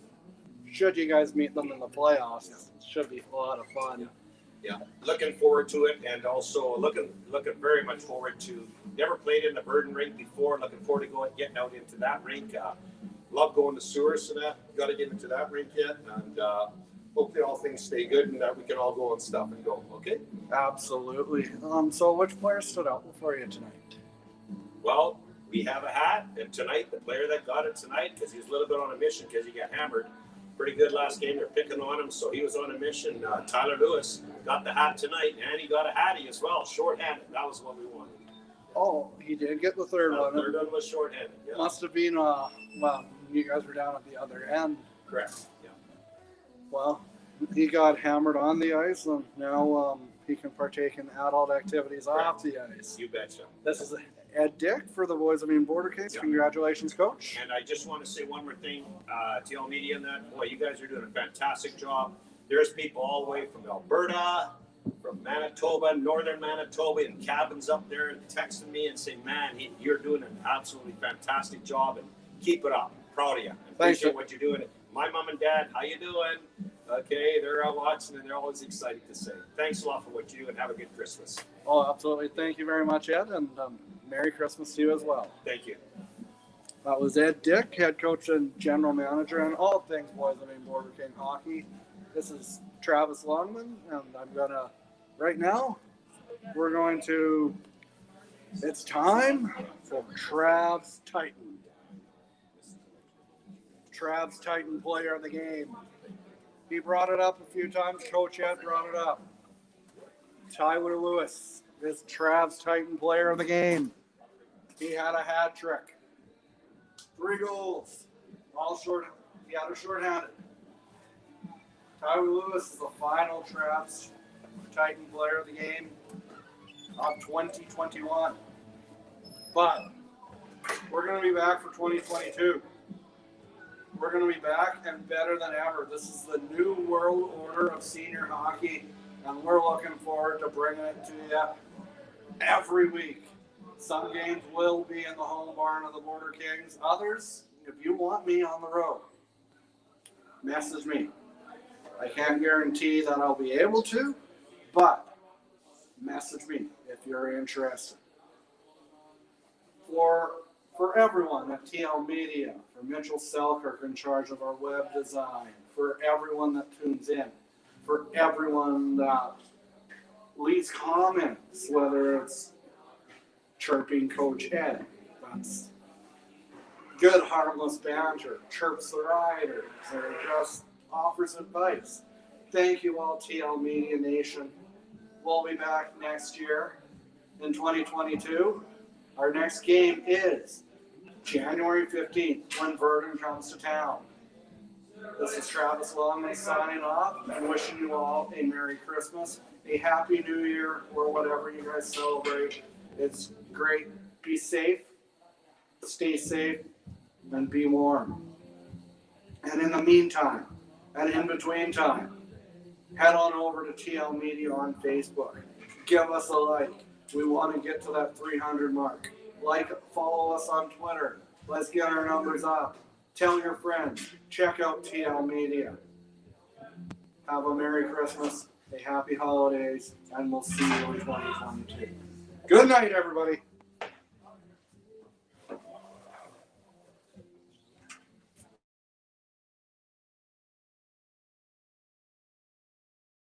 should you guys meet them in the playoffs, it should be a lot of fun. Yeah, looking forward to it, and also looking very much forward to. Never played in the Burden rink before. Looking forward to getting out into that rink. Love going to Sewers to that. Got to get into that rink yet, and hopefully all things stay good and that we can all go and stuff and go. Okay. Absolutely. So which player stood out for you tonight? Well, we have a hat, and tonight the player that got it tonight, because he was a little bit on a mission because he got hammered. Pretty good last game. They're picking on him, so he was on a mission. Tyler Lewis got the hat tonight, and he got a hattie as well, shorthanded. That was what we wanted. Oh, he did get the third one. Third one was shorthanded. Yeah. Must have been, well, you guys were down at the other end. Correct. Yeah. Well, he got hammered on the ice, and now he can partake in adult activities off the ice. You betcha. This is Ed Dick for the Boys of Maine Border Kings. Yeah. Congratulations, Coach. And I just want to say one more thing, TL Media and that. Boy, you guys are doing a fantastic job. There's people all the way from Alberta, from Manitoba, northern Manitoba, and cabins up there texting me and saying, man, you're doing an absolutely fantastic job, and keep it up. Proud of you. Appreciate what you're doing. My mom and dad, how you doing? Okay, they're out watching, and they're always excited to say, thanks a lot for what you do, and have a good Christmas. Oh, absolutely. Thank you very much, Ed, and Merry Christmas to you as well. Thank you. That was Ed Dick, head coach and general manager on all things Boys of Maine Border King hockey. This is Travis Longman, and right now, it's time for Trav's Titan. Trav's Titan player of the game. He brought it up a few times. Coach Ed brought it up. Tyler Lewis is Trav's Titan player of the game. He had a hat trick. 3 goals. All short. He had a shorthanded. Tyler Lewis is the final Trav's Titan player of the game of 2021. But we're going to be back for 2022. We're going to be back and better than ever. This is the new world order of senior hockey, and we're looking forward to bringing it to you every week. Some games will be in the home barn of the Border Kings. Others, if you want me on the road, message me. I can't guarantee that I'll be able to, but message me if you're interested. For everyone at TL Media, for Mitchell Selkirk in charge of our web design, for everyone that tunes in, for everyone that leaves comments, whether it's chirping Coach Ed, that's good harmless banter, chirps the riders, or just offers advice. Thank you all, TL Media Nation. We'll be back next year in 2022. Our next game is January 15th when Verdun comes to town. This is Travis Longman signing off and wishing you all a Merry Christmas, a Happy New Year, or whatever you guys celebrate. It's great. Be safe, stay safe, and be warm. And in the meantime, and in between time, head on over to TL Media on Facebook. Give us a like. We want to get to that 300 mark. Follow us on Twitter. Let's get our numbers up. Tell your friends. Check out TL Media. Have a Merry Christmas, a Happy Holidays, and we'll see you in 2022. Good night, everybody.